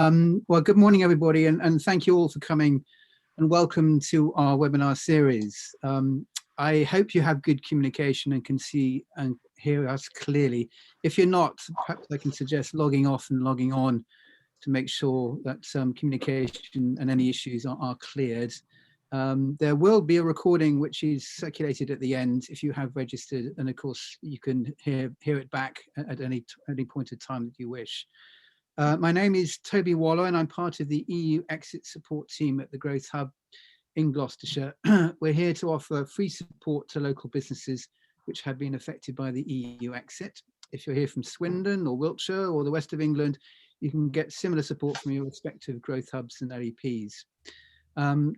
Well, good morning, everybody, and thank you all for coming and welcome to our webinar series. I hope you have good communication and can see and hear us clearly. If you're not, perhaps I can suggest logging off and logging on to make sure that communication and any issues are cleared. There will be a recording which is circulated at the end if you have registered, and of course you can hear it back at any point of time that you wish. My name is Toby Waller and I'm part of the EU Exit Support Team at the Growth Hub in Gloucestershire. We're here to offer free support to local businesses which have been affected by the EU exit. If you're here from Swindon or Wiltshire or the west of England, you can get similar support from your respective Growth Hubs and LEPs.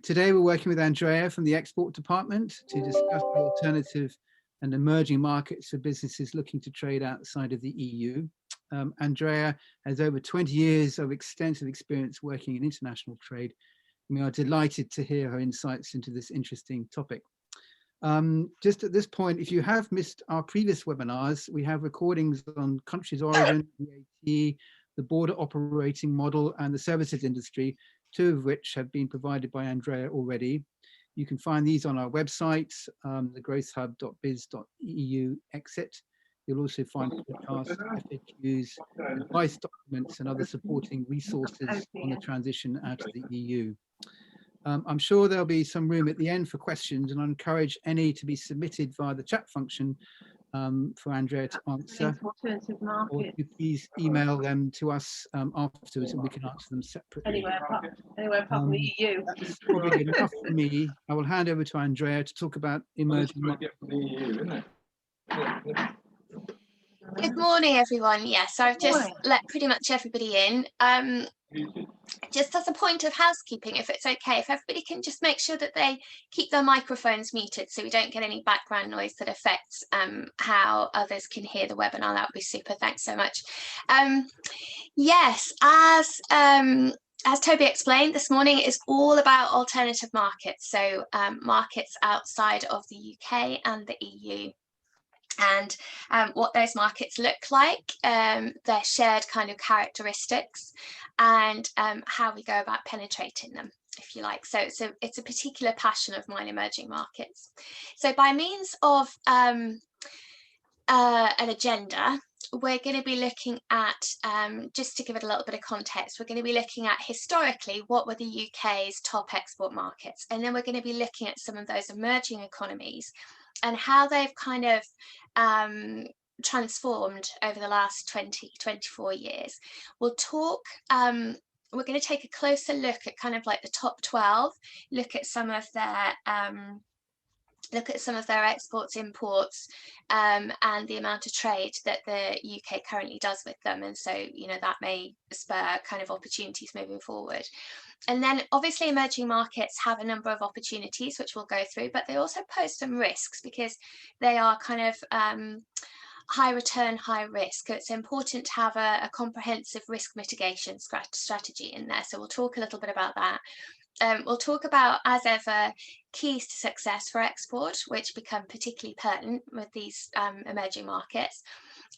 Today we're working with Andrea from the Export Department to discuss the alternative and emerging markets for businesses looking to trade outside of the EU. Andrea has over 20 years of extensive experience working in international trade. We are delighted to hear her insights into this interesting topic. Just at this point, if you have missed our previous webinars, we have recordings on countries origin, VAT, the border operating model, and the services industry, two of which have been provided by Andrea already. You can find these on our website, thegrowthhub.biz.eu exit. You'll also find podcasts, FAQs, advice documents, and other supporting resources on the transition out of the EU. I'm sure there'll be some room at the end for questions, and I encourage any to be submitted via the chat function for Andrea to answer. Or please email them to us afterwards, and we can answer them separately. Anywhere apart from the EU. That's probably enough for me. I will hand over to Andrea to talk about emerging markets. Good morning, everyone. Yes, so I've just let pretty much everybody in. Just as a point of housekeeping, if it's okay, if everybody can just make sure that they keep their microphones muted so we don't get any background noise that affects how others can hear the webinar, that would be super. Thanks so much. Yes, as Toby explained, this morning is all about alternative markets, so markets outside of the UK and the EU. And what those markets look like, their shared kind of characteristics, and how we go about penetrating them, if you like. So it's a particular passion of mine, emerging markets. So by means of an agenda, we're going to be looking at, just to give it a little bit of context, we're going to be looking at historically what were the UK's top export markets, and then we're going to be looking at some of those emerging economies and how they've kind of transformed over the last 24 years. We'll talk, we're going to take a closer look at kind of like the top 12, look at some of their exports, imports, and the amount of trade that the UK currently does with them. And so, you know, that may spur kind of opportunities moving forward. And then obviously emerging markets have a number of opportunities, which we'll go through, but they also pose some risks because they are kind of high return, high risk. It's important to have a comprehensive risk mitigation strategy in there. So we'll talk a little bit about that. We'll talk about, as ever, keys to success for export, which become particularly pertinent with these emerging markets.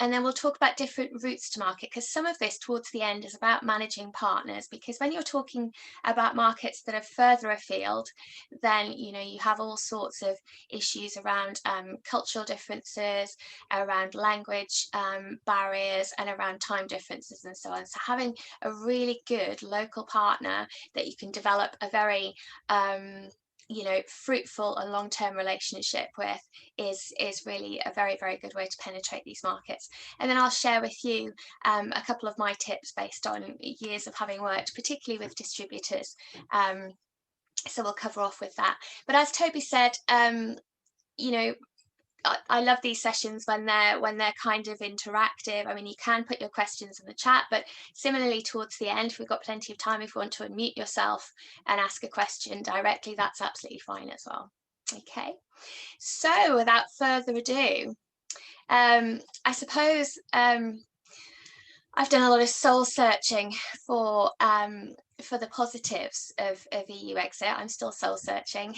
And then we'll talk about different routes to market, because some of this towards the end is about managing partners, because when you're talking about markets that are further afield, then you know you have all sorts of issues around cultural differences, around language barriers, and around time differences and so on. So having a really good local partner that you can develop a very you know, fruitful and long-term relationship with is really a very, very good way to penetrate these markets. And then I'll share with you a couple of my tips based on years of having worked, particularly with distributors. So we'll cover off with that. But as Toby said, you know, I love these sessions when they're kind of interactive. I mean, you can put your questions in the chat, but similarly towards the end, we've got plenty of time. If you want to unmute yourself and ask a question directly, that's absolutely fine as well. Okay, so without further ado, I suppose I've done a lot of soul searching for the positives of EU exit. I'm still soul searching.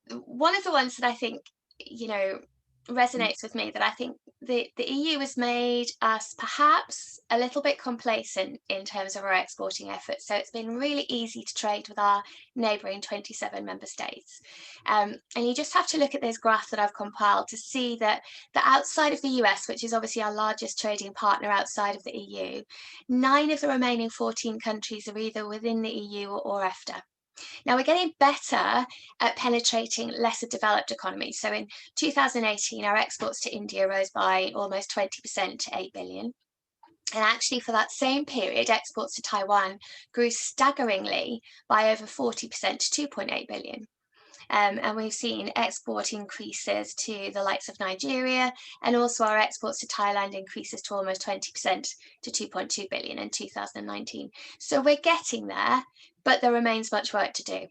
One of the ones that I think, you know, resonates with me, that I think the EU has made us perhaps a little bit complacent in terms of our exporting efforts. So it's been really easy to trade with our neighbouring 27 member states. And you just have to look at this graph that I've compiled to see that outside of the US, which is obviously our largest trading partner outside of the EU, 9 of the remaining 14 countries are either within the EU or EFTA. Now, we're getting better at penetrating lesser developed economies. So in 2018, our exports to India rose by almost 20% to 8 billion. And actually, for that same period, exports to Taiwan grew staggeringly by over 40% to 2.8 billion. And we've seen export increases to the likes of Nigeria, and also our exports to Thailand increases to almost 20% to 2.2 billion in 2019. So we're getting there, but there remains much work to do.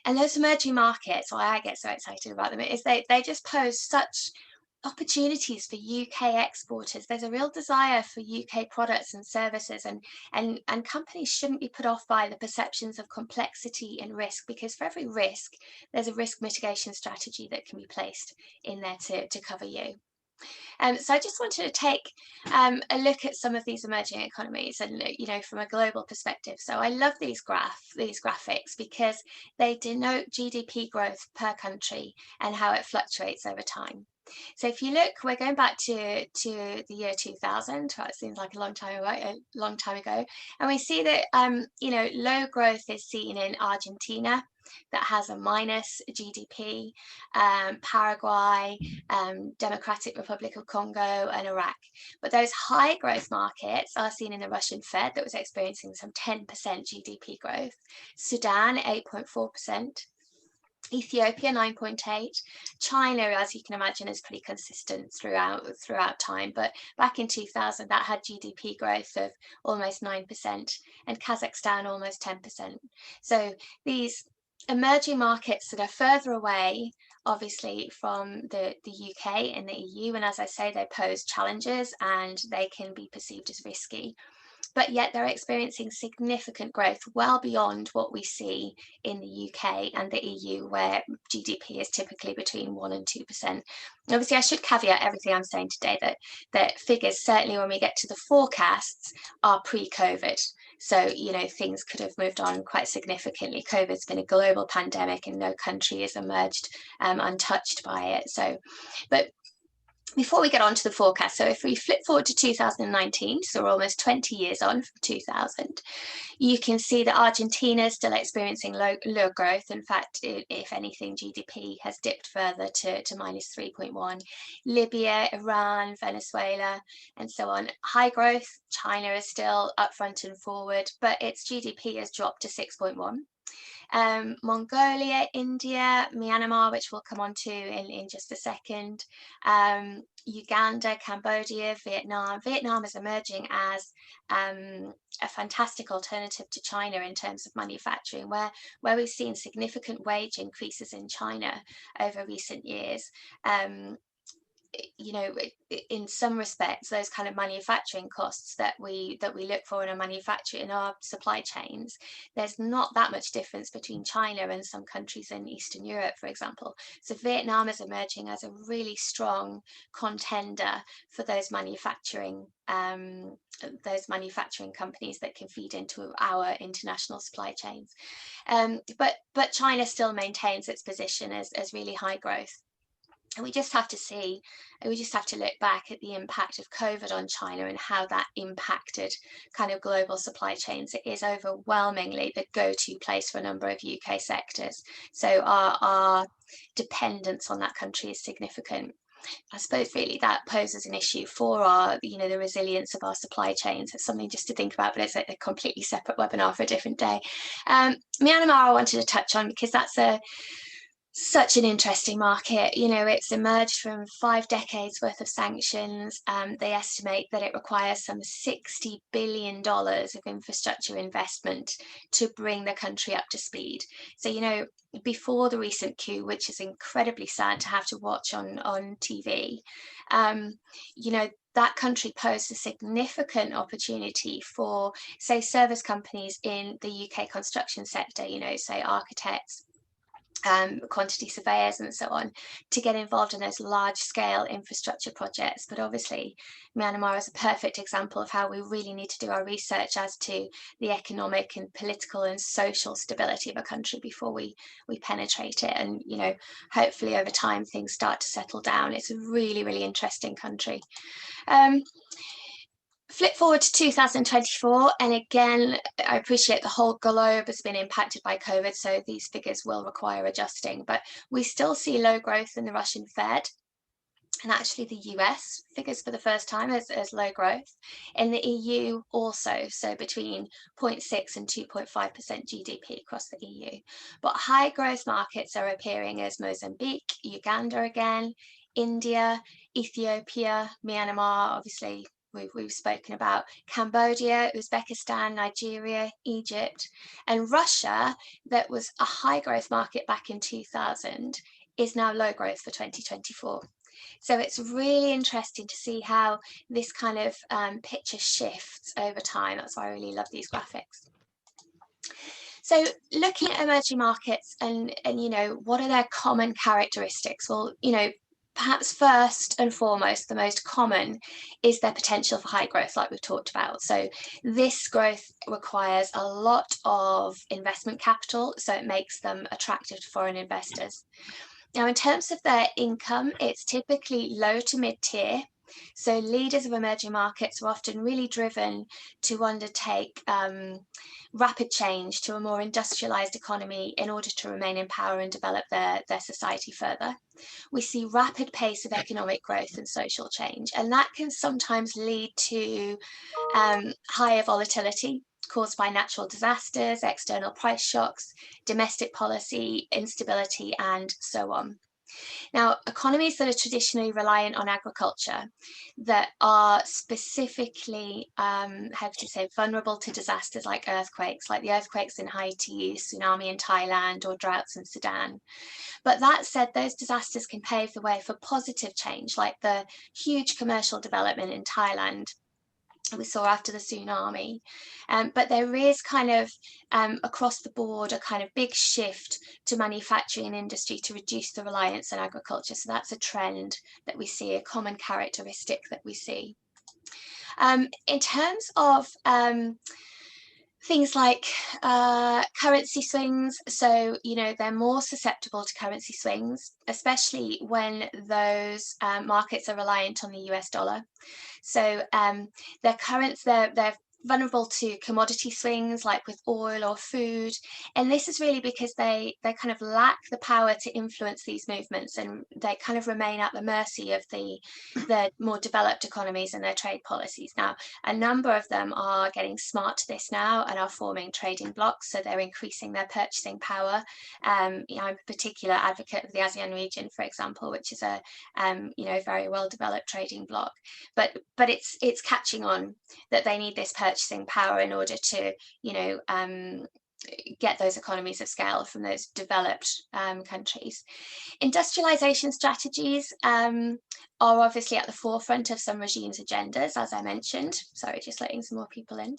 And those emerging markets, why I get so excited about them, is they just pose such opportunities for UK exporters. There's a real desire for UK products and services, and companies shouldn't be put off by the perceptions of complexity and risk, because for every risk, there's a risk mitigation strategy that can be placed in there to cover you. So I just wanted to take a look at some of these emerging economies, and from a global perspective. So I love these graphics because they denote GDP growth per country and how it fluctuates over time. So if you look, we're going back to the year 2000. Well, it seems like a long time ago, and we see that low growth is seen in Argentina, that has a minus GDP, Paraguay, Democratic Republic of Congo, and Iraq. But those high growth markets are seen in the Russian Fed, that was experiencing some 10% GDP growth, Sudan 8.4%. Ethiopia 9.8. China, as you can imagine, is pretty consistent throughout time, but back in 2000 that had GDP growth of almost 9%, and Kazakhstan almost 10%. So these emerging markets that are further away, obviously, from the UK and the EU, and as I say, they pose challenges and they can be perceived as risky, but yet they're experiencing significant growth well beyond what we see in the UK and the EU, where GDP is typically between 1% and 2%. Obviously, I should caveat everything I'm saying today that figures, certainly when we get to the forecasts, are pre-COVID. So, things could have moved on quite significantly. COVID's been a global pandemic and no country has emerged untouched by it. So, but before we get on to the forecast, so if we flip forward to 2019, so we're almost 20 years on from 2000, you can see that Argentina is still experiencing low growth. In fact, if anything, GDP has dipped further to minus 3.1. Libya, Iran, Venezuela, and so on. High growth, China is still up front and forward, but its GDP has dropped to 6.1. Mongolia, India, Myanmar, which we'll come on to in just a second, Uganda, Cambodia, Vietnam. Vietnam is emerging as a fantastic alternative to China in terms of manufacturing, where we've seen significant wage increases in China over recent years. In some respects, those kind of manufacturing costs that we look for in our supply chains, there's not that much difference between China and some countries in Eastern Europe, for example. So Vietnam is emerging as a really strong contender for those manufacturing companies that can feed into our international supply chains. But China still maintains its position as really high growth. And we just have to look back at the impact of COVID on China and how that impacted kind of global supply chains. It is overwhelmingly the go-to place for a number of UK sectors. So our dependence on that country is significant. I suppose really that poses an issue for our, the resilience of our supply chains. It's something just to think about, but it's a completely separate webinar for a different day. Myanmar I wanted to touch on because that's such an interesting market. It's emerged from 5 decades worth of sanctions. They estimate that it requires some $60 billion of infrastructure investment to bring the country up to speed. So, before the recent coup, which is incredibly sad to have to watch on TV, that country posed a significant opportunity for, say, service companies in the UK construction sector, say architects, quantity surveyors and so on, to get involved in those large scale infrastructure projects. But obviously Myanmar is a perfect example of how we really need to do our research as to the economic and political and social stability of a country before we penetrate it. And, you know, hopefully over time things start to settle down. It's a really, really interesting country. Flip forward to 2024, and again, I appreciate the whole globe has been impacted by COVID, so these figures will require adjusting, but we still see low growth in the Russian Fed, and actually the US figures for the first time as low growth. In the EU also, so between 0.6 and 2.5% GDP across the EU. But high growth markets are appearing as Mozambique, Uganda again, India, Ethiopia, Myanmar, obviously, we've spoken about, Cambodia, Uzbekistan, Nigeria, Egypt, and Russia, that was a high growth market back in 2000, is now low growth for 2024. So it's really interesting to see how this kind of picture shifts over time. That's why I really love these graphics. So looking at emerging markets and you know, what are their common characteristics? Well, you know, perhaps first and foremost, the most common is their potential for high growth, like we've talked about. So this growth requires a lot of investment capital, so it makes them attractive to foreign investors. Now, in terms of their income, it's typically low to mid-tier. So leaders of emerging markets are often really driven to undertake rapid change to a more industrialized economy in order to remain in power and develop their society further. We see rapid pace of economic growth and social change, and that can sometimes lead to higher volatility caused by natural disasters, external price shocks, domestic policy instability, and so on. Now, economies that are traditionally reliant on agriculture, that are specifically, how to say, vulnerable to disasters like earthquakes, like the earthquakes in Haiti, tsunami in Thailand, or droughts in Sudan. But that said, those disasters can pave the way for positive change, like the huge commercial development in Thailand we saw after the tsunami. But there is kind of across the board a kind of big shift to manufacturing and industry to reduce the reliance on agriculture. So that's a trend that we see, a common characteristic that we see. In terms of things like currency swings, so, you know, they're more susceptible to currency swings, especially when those markets are reliant on the US dollar. So they're vulnerable to commodity swings like with oil or food, and this is really because they kind of lack the power to influence these movements, and they kind of remain at the mercy of the more developed economies and their trade policies. Now, a number of them are getting smart to this now and are forming trading blocs, so they're increasing their purchasing power. You know, I'm a particular advocate of the ASEAN region, for example, which is a you know, very well developed trading bloc, but it's catching on that they need this purchasing power in order to, you know, get those economies of scale from those developed countries. Industrialization strategies are obviously at the forefront of some regimes' agendas, as I mentioned. Sorry, just letting some more people in.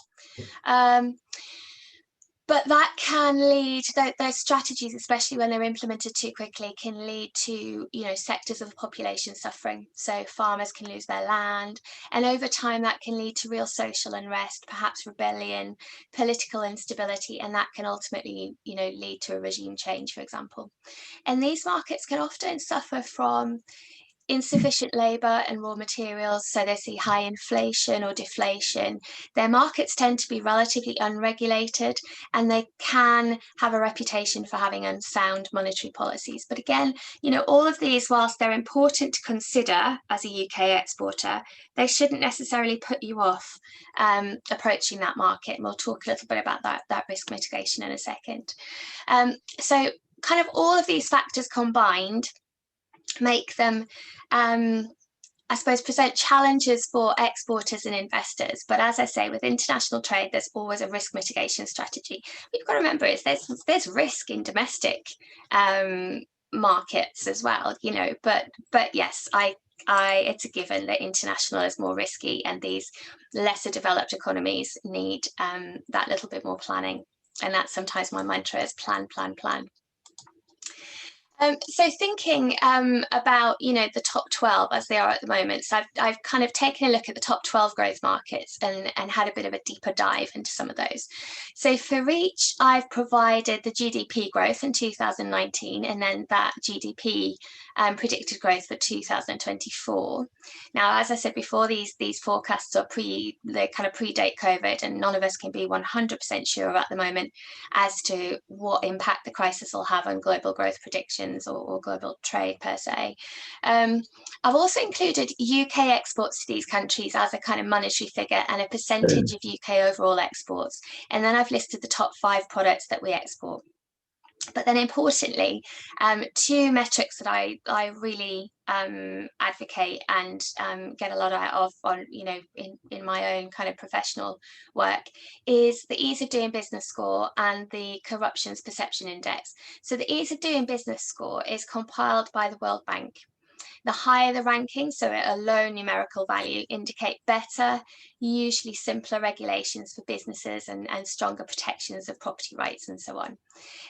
But that can lead, those strategies, especially when they're implemented too quickly, can lead to, you know, sectors of the population suffering. So farmers can lose their land, and over time that can lead to real social unrest, perhaps rebellion, political instability, and that can ultimately, you know, lead to a regime change, for example. And these markets can often suffer from insufficient labour and raw materials, so they see high inflation or deflation. Their markets tend to be relatively unregulated, and they can have a reputation for having unsound monetary policies. But again, you know, all of these, whilst they're important to consider as a UK exporter, they shouldn't necessarily put you off approaching that market. And we'll talk a little bit about that risk mitigation in a second. So kind of all of these factors combined make them, I suppose, present challenges for exporters and investors. But as I say, with international trade, there's always a risk mitigation strategy. What you've got to remember is there's risk in domestic markets as well, you know. But yes, it's a given that international is more risky, and these lesser developed economies need that little bit more planning. And that's sometimes my mantra is plan, plan, plan. So thinking about, the top 12 as they are at the moment, so I've kind of taken a look at the top 12 growth markets and had a bit of a deeper dive into some of those. So for each, I've provided the GDP growth in 2019 and then that GDP predicted growth for 2024. Now, as I said before, these forecasts are they kind of predate COVID, and none of us can be 100% sure at the moment as to what impact the crisis will have on global growth predictions or global trade per se. I've also included UK exports to these countries as a kind of monetary figure and a percentage of UK overall exports. And then I've listed the top 5 products that we export. But then importantly, 2 metrics that I really advocate and get a lot out of on, in my own kind of professional work is the ease of doing business score and the corruptions perception index. So the ease of doing business score is compiled by the World Bank. The higher the ranking, so a low numerical value, indicate better, usually simpler regulations for businesses and stronger protections of property rights and so on.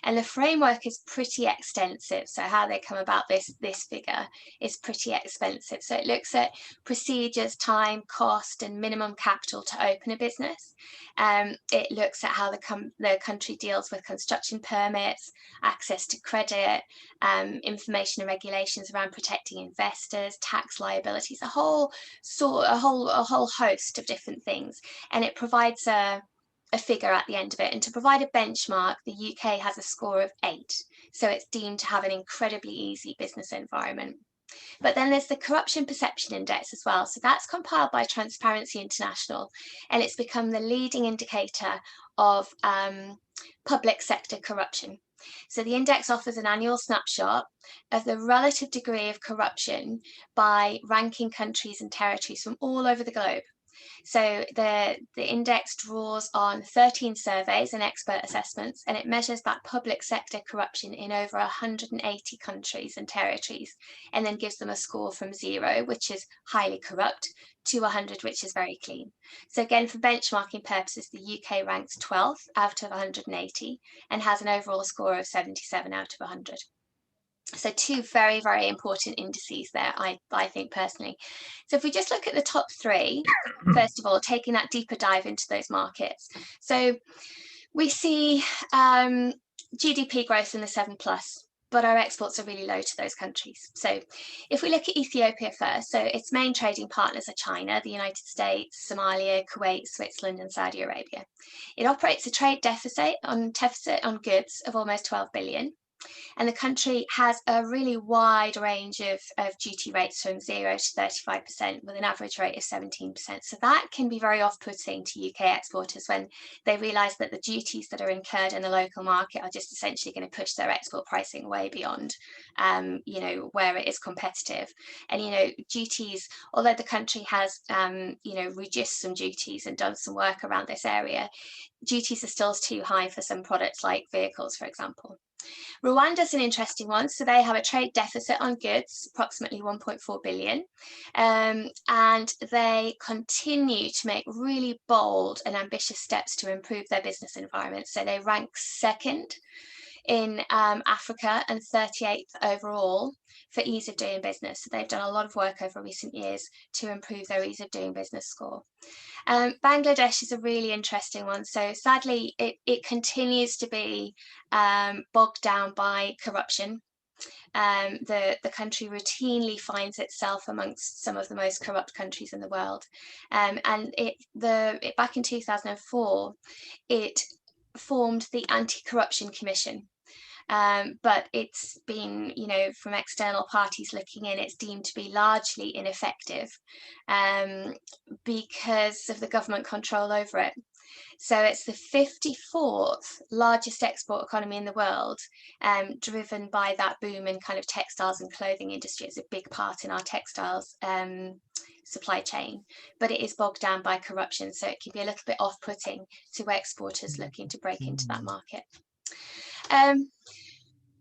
And the framework is pretty extensive. So how they come about this figure is pretty expensive. So it looks at procedures, time, cost, and minimum capital to open a business. It looks at how the country deals with construction permits, access to credit, information and regulations around protecting investors, tax liabilities, a whole host of different things. And it provides a figure at the end of it. And to provide a benchmark, the UK has a score of 8. So it's deemed to have an incredibly easy business environment. But then there's the corruption perception index as well. So that's compiled by Transparency International, and it's become the leading indicator of public sector corruption. So the index offers an annual snapshot of the relative degree of corruption by ranking countries and territories from all over the globe. So the index draws on 13 surveys and expert assessments, and it measures that public sector corruption in over 180 countries and territories, and then gives them a score from 0, which is highly corrupt, to 100, which is very clean. So again, for benchmarking purposes, the UK ranks 12th out of 180 and has an overall score of 77 out of 100. So 2 very, very important indices there, I think personally. So if we just look at the top 3, first of all, taking that deeper dive into those markets. So we see GDP growth in the 7+, but our exports are really low to those countries. So if we look at Ethiopia first, so its main trading partners are China, the United States, Somalia, Kuwait, Switzerland, and Saudi Arabia. It operates a trade deficit on goods of almost 12 billion. And the country has a really wide range of duty rates from 0 to 35%, with an average rate of 17%. So that can be very off-putting to UK exporters when they realise that the duties that are incurred in the local market are just essentially going to push their export pricing way beyond, where it is competitive. And, duties, although the country has, reduced some duties and done some work around this area, duties are still too high for some products like vehicles, for example. Rwanda's an interesting one. So they have a trade deficit on goods, approximately 1.4 billion. And they continue to make really bold and ambitious steps to improve their business environment. So they rank 2nd in Africa and 38th overall for ease of doing business. So they've done a lot of work over recent years to improve their ease of doing business score. Bangladesh is a really interesting one. So sadly, it continues to be bogged down by corruption. The country routinely finds itself amongst some of the most corrupt countries in the world. And back in 2004, it formed the Anti-Corruption Commission. But it's been, from external parties looking in, it's deemed to be largely ineffective because of the government control over it. So it's the 54th largest export economy in the world, driven by that boom in kind of textiles and clothing industry. It's a big part in our textiles supply chain, but it is bogged down by corruption. So it can be a little bit off-putting to exporters looking to break into that market.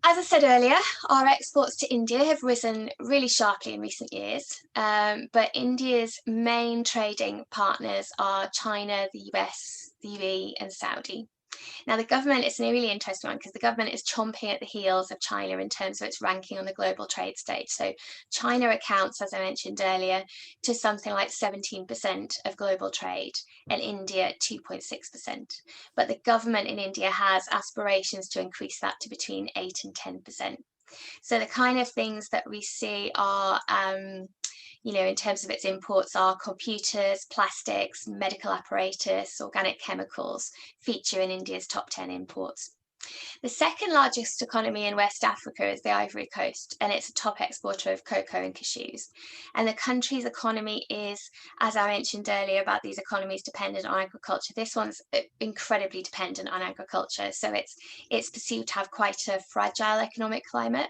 As I said earlier, our exports to India have risen really sharply in recent years, but India's main trading partners are China, the US, the UAE, and Saudi. Now, the government is a really interesting one because the government is chomping at the heels of China in terms of its ranking on the global trade stage. So China accounts, as I mentioned earlier, to something like 17% of global trade, and India 2.6%. But the government in India has aspirations to increase that to between 8 and 10%. So the kind of things that we see are in terms of its imports are computers, plastics, medical apparatus, organic chemicals feature in India's top 10 imports. The second largest economy in West Africa is the Ivory Coast, and it's a top exporter of cocoa and cashews. And the country's economy is, as I mentioned earlier about these economies dependent on agriculture, this one's incredibly dependent on agriculture. So it's perceived to have quite a fragile economic climate.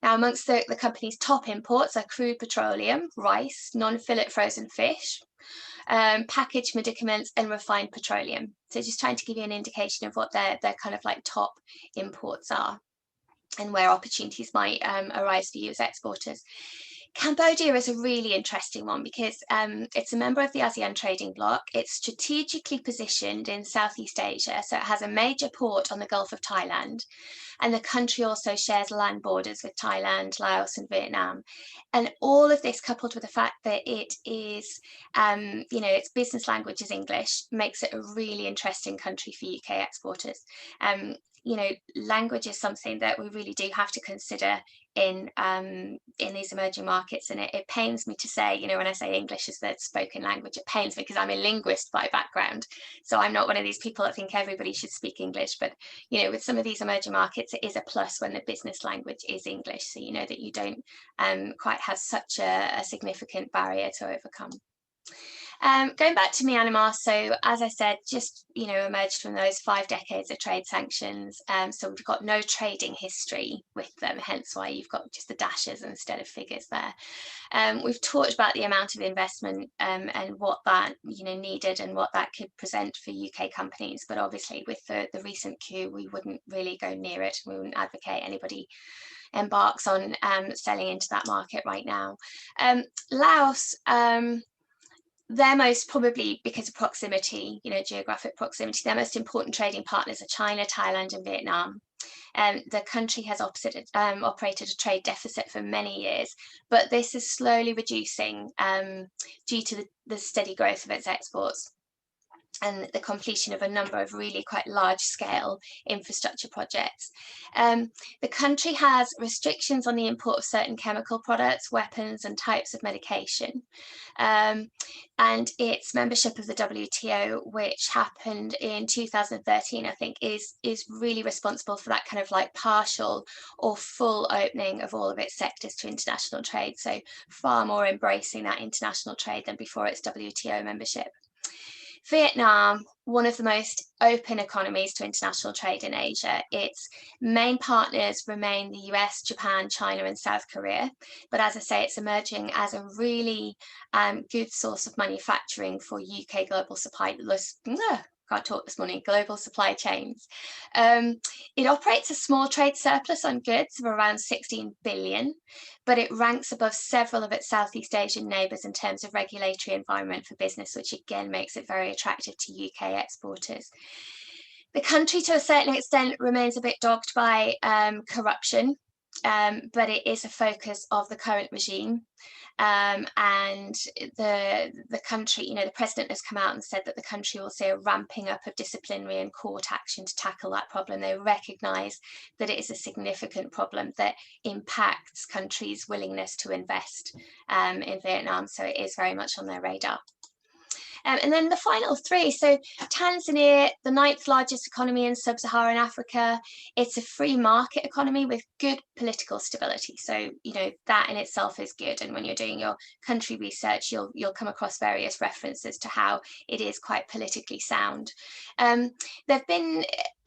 Now, amongst the company's top imports are crude petroleum, rice, non-fillet frozen fish, packaged medicaments, and refined petroleum. So just trying to give you an indication of what their kind of like top imports are and where opportunities might arise for you as exporters. Cambodia is a really interesting one because it's a member of the ASEAN trading bloc. It's strategically positioned in Southeast Asia, so it has a major port on the Gulf of Thailand. And the country also shares land borders with Thailand, Laos, and Vietnam. And all of this, coupled with the fact that it is, its business language is English, makes it a really interesting country for UK exporters. Language is something that we really do have to consider in these emerging markets, and it pains me to say, when I say English is the spoken language, it pains me because I'm a linguist by background, so I'm not one of these people that think everybody should speak English. But with some of these emerging markets, it is a plus when the business language is English, so you know that you don't quite have such a significant barrier to overcome. Going back to Myanmar, so as I said, just emerged from those 5 decades of trade sanctions, so we've got no trading history with them, hence why you've got just the dashes instead of figures there. We've talked about the amount of investment and what that needed and what that could present for UK companies, but obviously with the recent coup, we wouldn't really go near it. We wouldn't advocate anybody embarks on selling into that market right now. Laos, they're most probably, because of proximity, geographic proximity, their most important trading partners are China, Thailand, and Vietnam. The country has operated a trade deficit for many years, but this is slowly reducing due to the steady growth of its exports and the completion of a number of really quite large-scale infrastructure projects. The country has restrictions on the import of certain chemical products, weapons, and types of medication. And its membership of the WTO, which happened in 2013, I think, is really responsible for that kind of like partial or full opening of all of its sectors to international trade. So far more embracing that international trade than before its WTO membership. Vietnam, one of the most open economies to international trade in Asia. Its main partners remain the US, Japan, China, and South Korea. But as I say, it's emerging as a really good source of manufacturing for UK global supply. Can't talk this morning, global supply chains. It operates a small trade surplus on goods of around 16 billion, but it ranks above several of its Southeast Asian neighbours in terms of regulatory environment for business, which again makes it very attractive to UK exporters. The country, to a certain extent, remains a bit dogged by corruption, but it is a focus of the current regime. And the country, the president has come out and said that the country will see a ramping up of disciplinary and court action to tackle that problem. They recognise that it is a significant problem that impacts countries' willingness to invest in Vietnam, so it is very much on their radar. And then the final 3, so Tanzania, the 9th largest economy in sub-Saharan Africa. It's a free market economy with good political stability. So, that in itself is good. And when you're doing your country research, you'll come across various references to how it is quite politically sound. There've been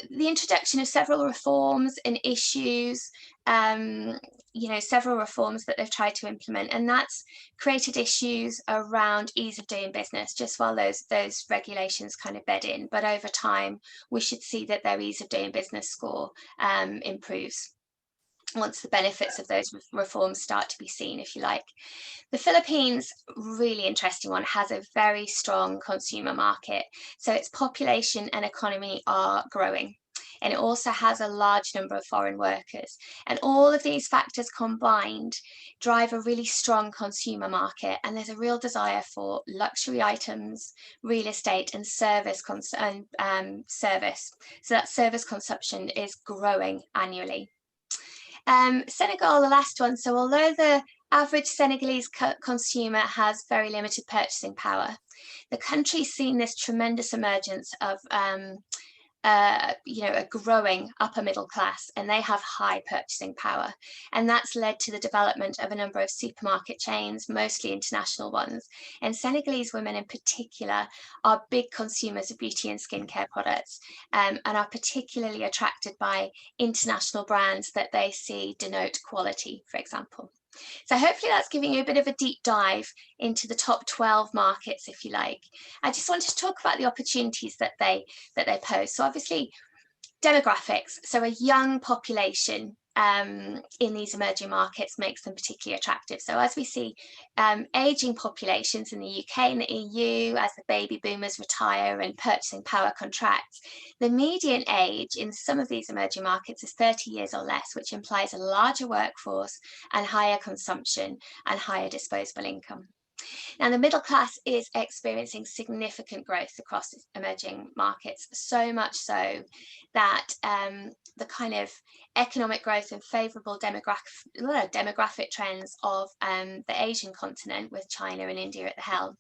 the introduction of several reforms and issues, several reforms that they've tried to implement, and that's created issues around ease of doing business just while those regulations kind of bed in. But over time, we should see that their ease of doing business score improves. once the benefits of those reforms start to be seen, if you like. The Philippines, really interesting one, has a very strong consumer market. So its population and economy are growing. And it also has a large number of foreign workers. And all of these factors combined drive a really strong consumer market. And there's a real desire for luxury items, real estate, and service. Service. So that service consumption is growing annually. Senegal, the last one. So although the average Senegalese consumer has very limited purchasing power, the country's seen this tremendous emergence of a growing upper middle class, and they have high purchasing power, and that's led to the development of a number of supermarket chains, mostly international ones. And Senegalese women in particular are big consumers of beauty and skincare products, and are particularly attracted by international brands that they see denote quality, for example. So hopefully that's giving you a bit of a deep dive into the top 12 markets, if you like. I just wanted to talk about the opportunities that they pose. So obviously demographics, so a young population in these emerging markets makes them particularly attractive. So as we see aging populations in the UK and the EU, as the baby boomers retire and purchasing power contracts, the median age in some of these emerging markets is 30 years or less, which implies a larger workforce and higher consumption and higher disposable income. Now, the middle class is experiencing significant growth across emerging markets, so much so that the kind of economic growth and favourable demographic trends of the Asian continent, with China and India at the helm,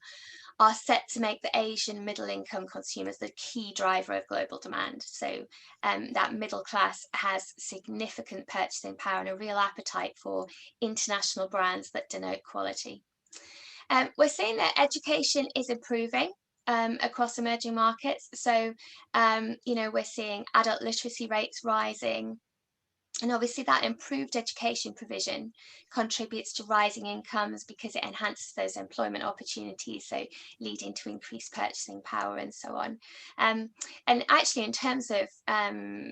are set to make the Asian middle-income consumers the key driver of global demand. So that middle class has significant purchasing power and a real appetite for international brands that denote quality. We're seeing that education is improving across emerging markets. So, we're seeing adult literacy rates rising. And obviously that improved education provision contributes to rising incomes because it enhances those employment opportunities, so leading to increased purchasing power and so on. And actually, in terms of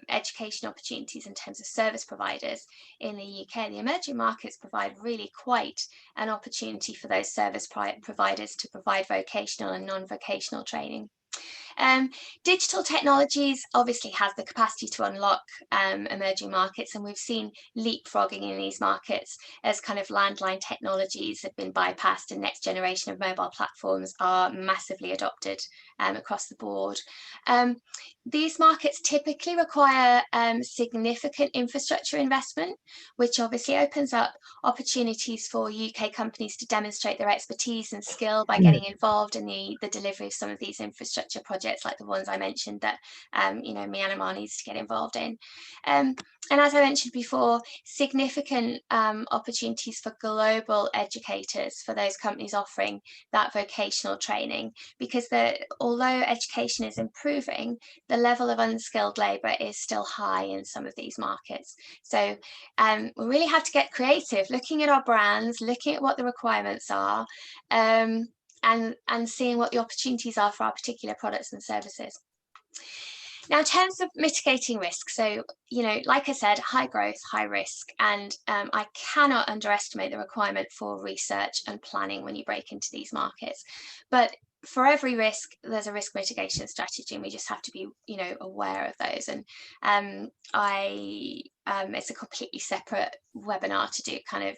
education opportunities, in terms of service providers in the UK, the emerging markets provide really quite an opportunity for those service providers to provide vocational and non-vocational training. Digital technologies obviously has the capacity to unlock emerging markets, and we've seen leapfrogging in these markets as kind of landline technologies have been bypassed and next generation of mobile platforms are massively adopted across the board. These markets typically require significant infrastructure investment, which obviously opens up opportunities for UK companies to demonstrate their expertise and skill by getting involved in the delivery of some of these infrastructure projects, like the ones I mentioned that Myanmar needs to get involved in. And as I mentioned before, significant opportunities for global educators, for those companies offering that vocational training, because although education is improving, the level of unskilled labour is still high in some of these markets. So we really have to get creative, looking at our brands, looking at what the requirements are, and seeing what the opportunities are for our particular products and services. Now, in terms of mitigating risk, so, like I said, high growth, high risk, and I cannot underestimate the requirement for research and planning when you break into these markets. But for every risk, there's a risk mitigation strategy, and we just have to be, aware of those. And it's a completely separate webinar to do kind of,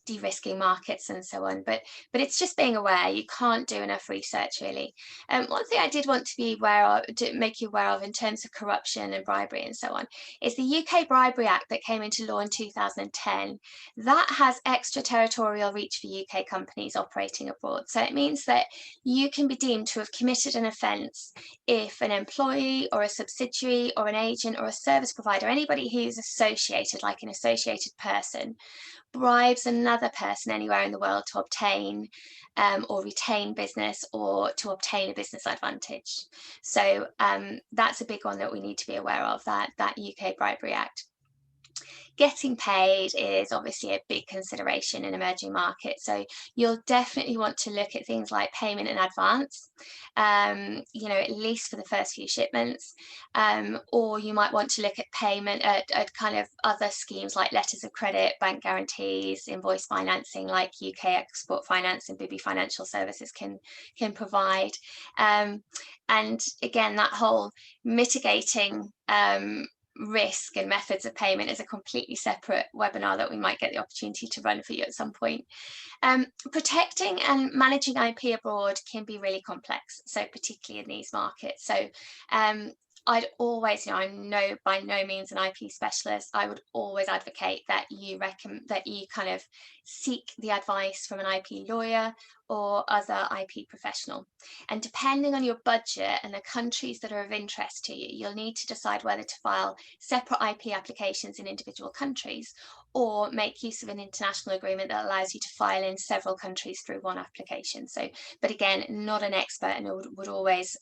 de-risking markets and so on, but it's just being aware. You can't do enough research, really. One thing I did want to be aware of, to make you aware of in terms of corruption and bribery and so on, is the UK Bribery Act that came into law in 2010. That has extraterritorial reach for UK companies operating abroad. So it means that you can be deemed to have committed an offence if an employee or a subsidiary or an agent or a service provider, anybody who's associated, like an associated person, bribes another person anywhere in the world to obtain or retain business, or to obtain a business advantage. So that's a big one that we need to be aware of, that UK Bribery Act. Getting paid is obviously a big consideration in emerging markets. So you'll definitely want to look at things like payment in advance, you know, at least for the first few shipments. Or you might want to look at payment at kind of other schemes like letters of credit, bank guarantees, invoice financing like UK Export Finance and Bibby Financial Services can provide. And again, that whole mitigating risk and methods of payment is a completely separate webinar that we might get the opportunity to run for you at some point. Protecting and managing IP abroad can be really complex, so particularly in these markets. So I'd always, you know, I'm by no means an IP specialist. I would always advocate that you kind of seek the advice from an IP lawyer or other IP professional. And depending on your budget and the countries that are of interest to you, you'll need to decide whether to file separate IP applications in individual countries or make use of an international agreement that allows you to file in several countries through one application. So, but again, not an expert, and would always,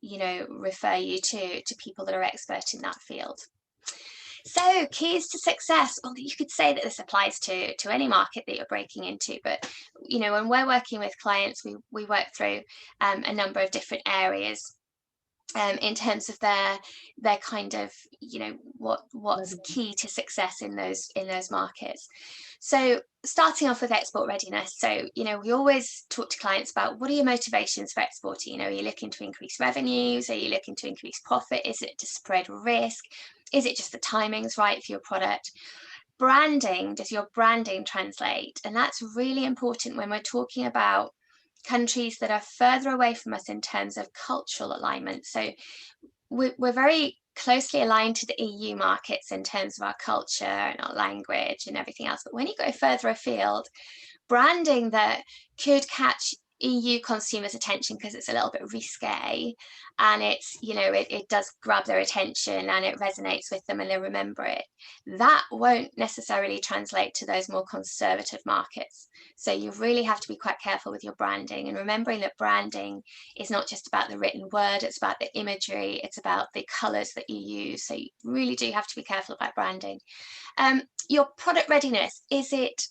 you know, refer you to people that are expert in that field. So keys to success, well, you could say that this applies to any market that you're breaking into, but you know, when we're working with clients, we work through a number of different areas in terms of their kind of, you know, what's key to success in those markets. So starting off with export readiness. So, you know, we always talk to clients about what are your motivations for exporting? You know, are you looking to increase revenues? Are you looking to increase profit? Is it to spread risk? Is it just the timing's right for your product? Branding, does your branding translate? And that's really important when we're talking about countries that are further away from us in terms of cultural alignment. So we're very closely aligned to the EU markets in terms of our culture and our language and everything else. But when you go further afield, branding that could catch EU consumers' attention because it's a little bit risque and it's, you know, it does grab their attention and it resonates with them and they remember it, that won't necessarily translate to those more conservative markets. So you really have to be quite careful with your branding, and remembering that branding is not just about the written word, it's about the imagery, it's about the colors that you use. So you really do have to be careful about branding. Your product readiness, is it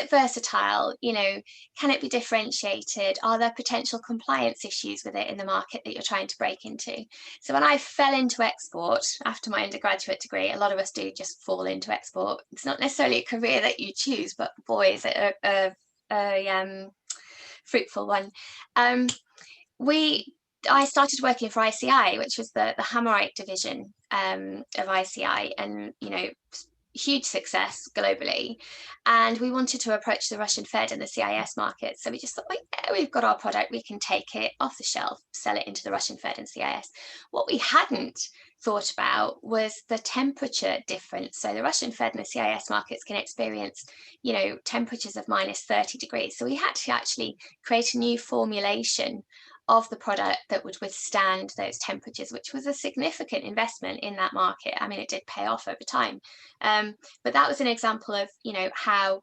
versatile? You know, can it be differentiated? Are there potential compliance issues with it in the market that you're trying to break into? So when I fell into export after my undergraduate degree, a lot of us do just fall into export. It's not necessarily a career that you choose, but boy, is it a fruitful one. I started working for ICI, which was the Hammerite division of ICI, and, you know, huge success globally, and we wanted to approach the Russian Fed and the CIS market. So we just thought, well, yeah, we've got our product, we can take it off the shelf, sell it into the Russian Fed and CIS. What we hadn't thought about was the temperature difference. So the Russian Fed and the CIS markets can experience, you know, temperatures of -30 degrees. So we had to actually create a new formulation of the product that would withstand those temperatures, which was a significant investment in that market. I mean, it did pay off over time. But that was an example of, you know, how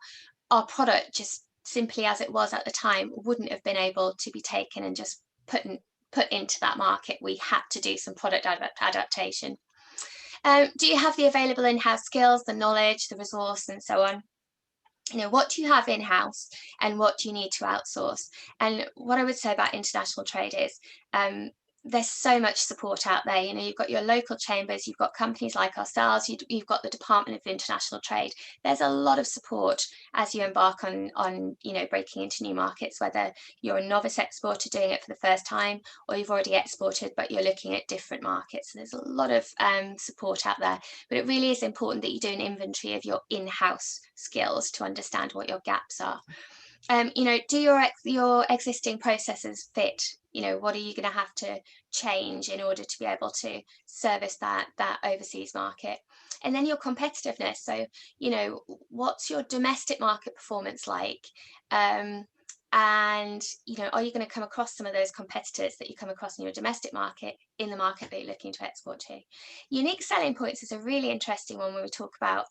our product, just simply as it was at the time, wouldn't have been able to be taken and just put into that market. We had to do some product adaptation. Do you have the available in-house skills, the knowledge, the resource, and so on? You know, what do you have in-house and what do you need to outsource? And what I would say about international trade is there's so much support out there. You know, you've got your local chambers, you've got companies like ourselves, you've got the Department of International Trade. There's a lot of support as you embark on you know, breaking into new markets, whether you're a novice exporter doing it for the first time or you've already exported but you're looking at different markets. And there's a lot of support out there, but it really is important that you do an inventory of your in-house skills to understand what your gaps are. You know, do your existing processes fit? You know, what are you going to have to change in order to be able to service that overseas market? And then your competitiveness. So, you know, what's your domestic market performance like? And, you know, are you going to come across some of those competitors that you come across in your domestic market in the market that you're looking to export to? Unique selling points is a really interesting one when we talk about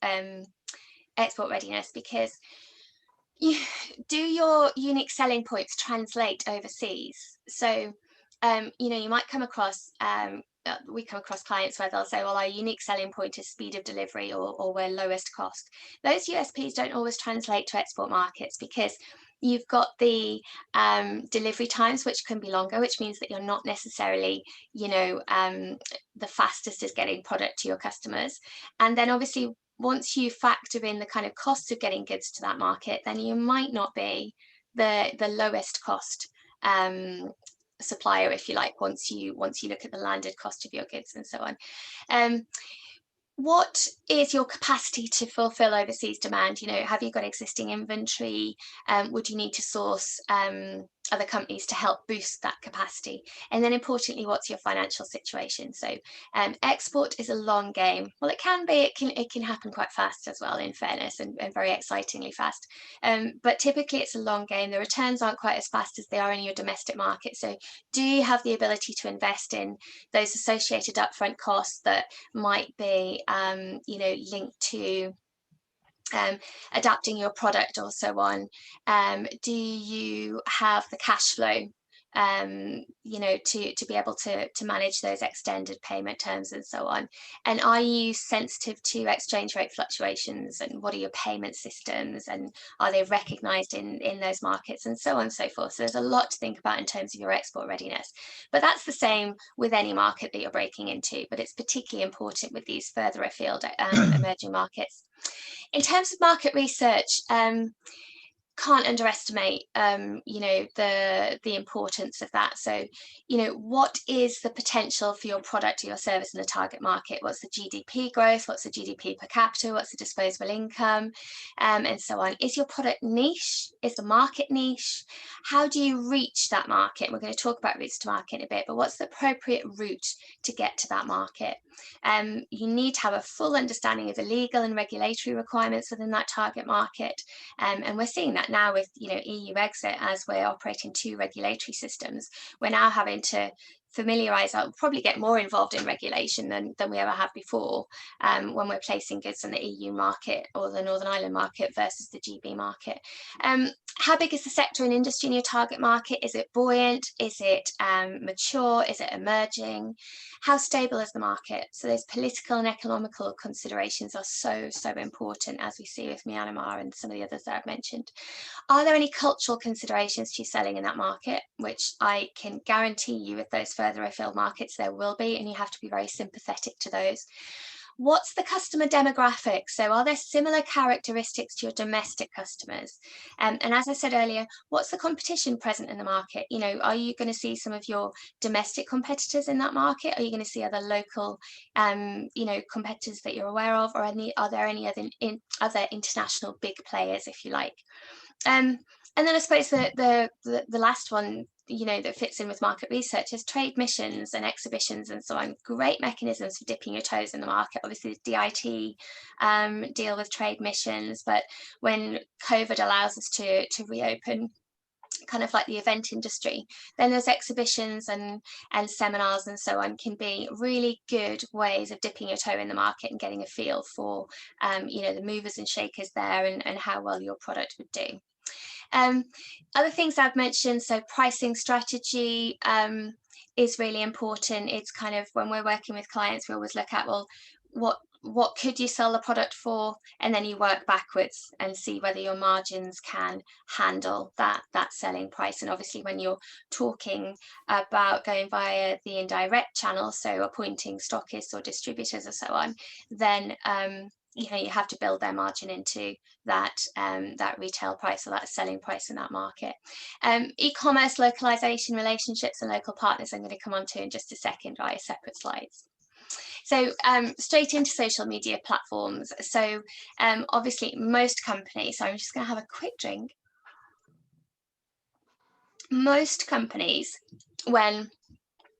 export readiness, because do your unique selling points translate overseas? So you know, you might come across, we come across clients where they'll say, well, our unique selling point is speed of delivery, or we're lowest cost. Those USPs don't always translate to export markets, because you've got the delivery times, which can be longer, which means that you're not necessarily, you know, the fastest as getting product to your customers. And then obviously, once you factor in the kind of cost of getting goods to that market, then you might not be the lowest cost supplier, if you like, once you look at the landed cost of your goods and so on. What is your capacity to fulfill overseas demand? You know, have you got existing inventory? Would you need to source other companies to help boost that capacity? And then importantly, what's your financial situation? So export is a long game. Well, it can be, it can happen quite fast as well, in fairness, and very excitingly fast. But typically it's a long game. The returns aren't quite as fast as they are in your domestic market. So do you have the ability to invest in those associated upfront costs that might be you know, linked to adapting your product or so on? Do you have the cash flow, you know, to be able to manage those extended payment terms and so on? And are you sensitive to exchange rate fluctuations, and what are your payment systems, and are they recognized in those markets, and so on and so forth? So there's a lot to think about in terms of your export readiness, but that's the same with any market that you're breaking into, but it's particularly important with these further afield emerging markets. In terms of market research, can't underestimate you know, the importance of that. So, you know, what is the potential for your product or your service in the target market? What's the GDP growth? What's the GDP per capita? What's the disposable income? And so on. Is your product niche? Is the market niche? How do you reach that market? We're going to talk about routes to market in a bit, but what's the appropriate route to get to that market? You need to have a full understanding of the legal and regulatory requirements within that target market, and we're seeing that now with, you know, EU exit. As we're operating two regulatory systems, we're now having to familiarize, I'll probably get more involved in regulation than we ever have before, when we're placing goods in the EU market or the Northern Ireland market versus the GB market. How big is the sector and industry in your target market? Is it buoyant? Is it mature? Is it emerging? How stable is the market? So those political and economical considerations are so important, as we see with Myanmar and some of the others that I've mentioned. Are there any cultural considerations to selling in that market? Which I can guarantee you with those further afield markets there will be, and you have to be very sympathetic to those. What's the customer demographic? So are there similar characteristics to your domestic customers? And as I said earlier, what's the competition present in the market? You know, are you going to see some of your domestic competitors in that market? Are you going to see other local, you know, competitors that you're aware of, or are there any other international big players, if you like? And then I suppose the last one, you know, that fits in with market research is trade missions and exhibitions and so on. Great mechanisms for dipping your toes in the market. Obviously, the DIT deal with trade missions, but when COVID allows us to reopen, kind of like the event industry, then those exhibitions and seminars and so on can be really good ways of dipping your toe in the market and getting a feel for, you know, the movers and shakers there, and how well your product would do. Other things I've mentioned, so pricing strategy is really important. It's kind of, when we're working with clients, we always look at, well, what could you sell the product for, and then you work backwards and see whether your margins can handle that selling price. And obviously, when you're talking about going via the indirect channel, so appointing stockists or distributors or so on, then you know, you have to build their margin into that retail price, or that selling price in that market. E-commerce, localization, relationships and local partners, I'm going to come on to in just a second via separate slides. So straight into social media platforms. So obviously most companies, so I'm just going to have a quick drink. Most companies, when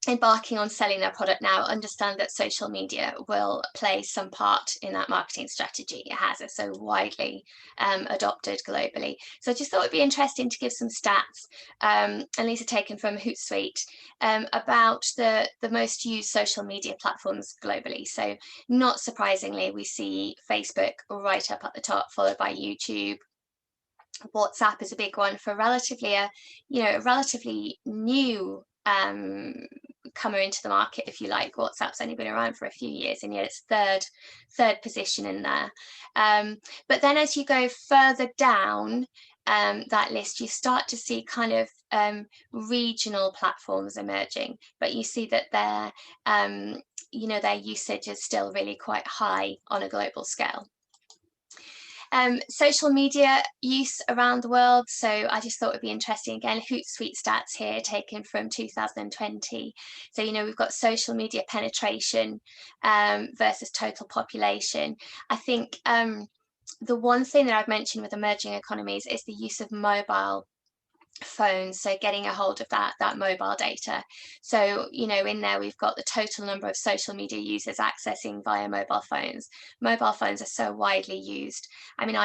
embarking on selling their product now, understand that social media will play some part in that marketing strategy. It has, it's so widely adopted globally. So I just thought it'd be interesting to give some stats, and these are taken from Hootsuite, about the most used social media platforms globally. So not surprisingly, we see Facebook right up at the top, followed by YouTube. WhatsApp is a big one for relatively new comer into the market, if you like. WhatsApp's only been around for a few years, and yet it's third position in there. But then as you go further down that list, you start to see kind of regional platforms emerging, but you see that their usage is still really quite high on a global scale. Social media use around the world. So I just thought it'd be interesting, again, Hootsuite stats here taken from 2020. So, we've got social media penetration versus total population. I think the one thing that I've mentioned with emerging economies is the use of mobile phones, so getting a hold of that mobile data. So in there we've got the total number of social media users accessing via mobile phones. Mobile phones are so widely used. I mean,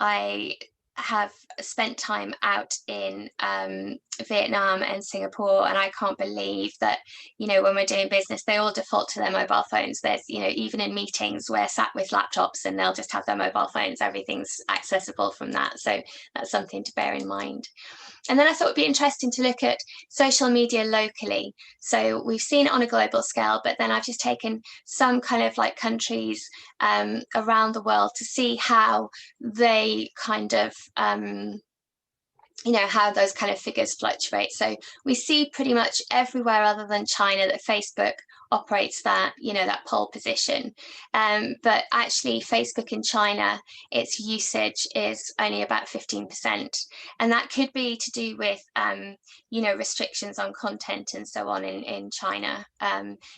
I have spent time out in Vietnam and Singapore, and I can't believe that when we're doing business, they all default to their mobile phones. There's even in meetings, we're sat with laptops and they'll just have their mobile phones. Everything's accessible from that, so that's something to bear in mind. And then I thought it'd be interesting to look at social media locally. So we've seen it on a global scale, but then I've just taken some kind of like countries around the world to see how they kind of how those kind of figures fluctuate. So we see pretty much everywhere other than China that Facebook operates that, that pole position. But actually Facebook in China, its usage is only about 15%. And that could be to do with, restrictions on content and so on in China.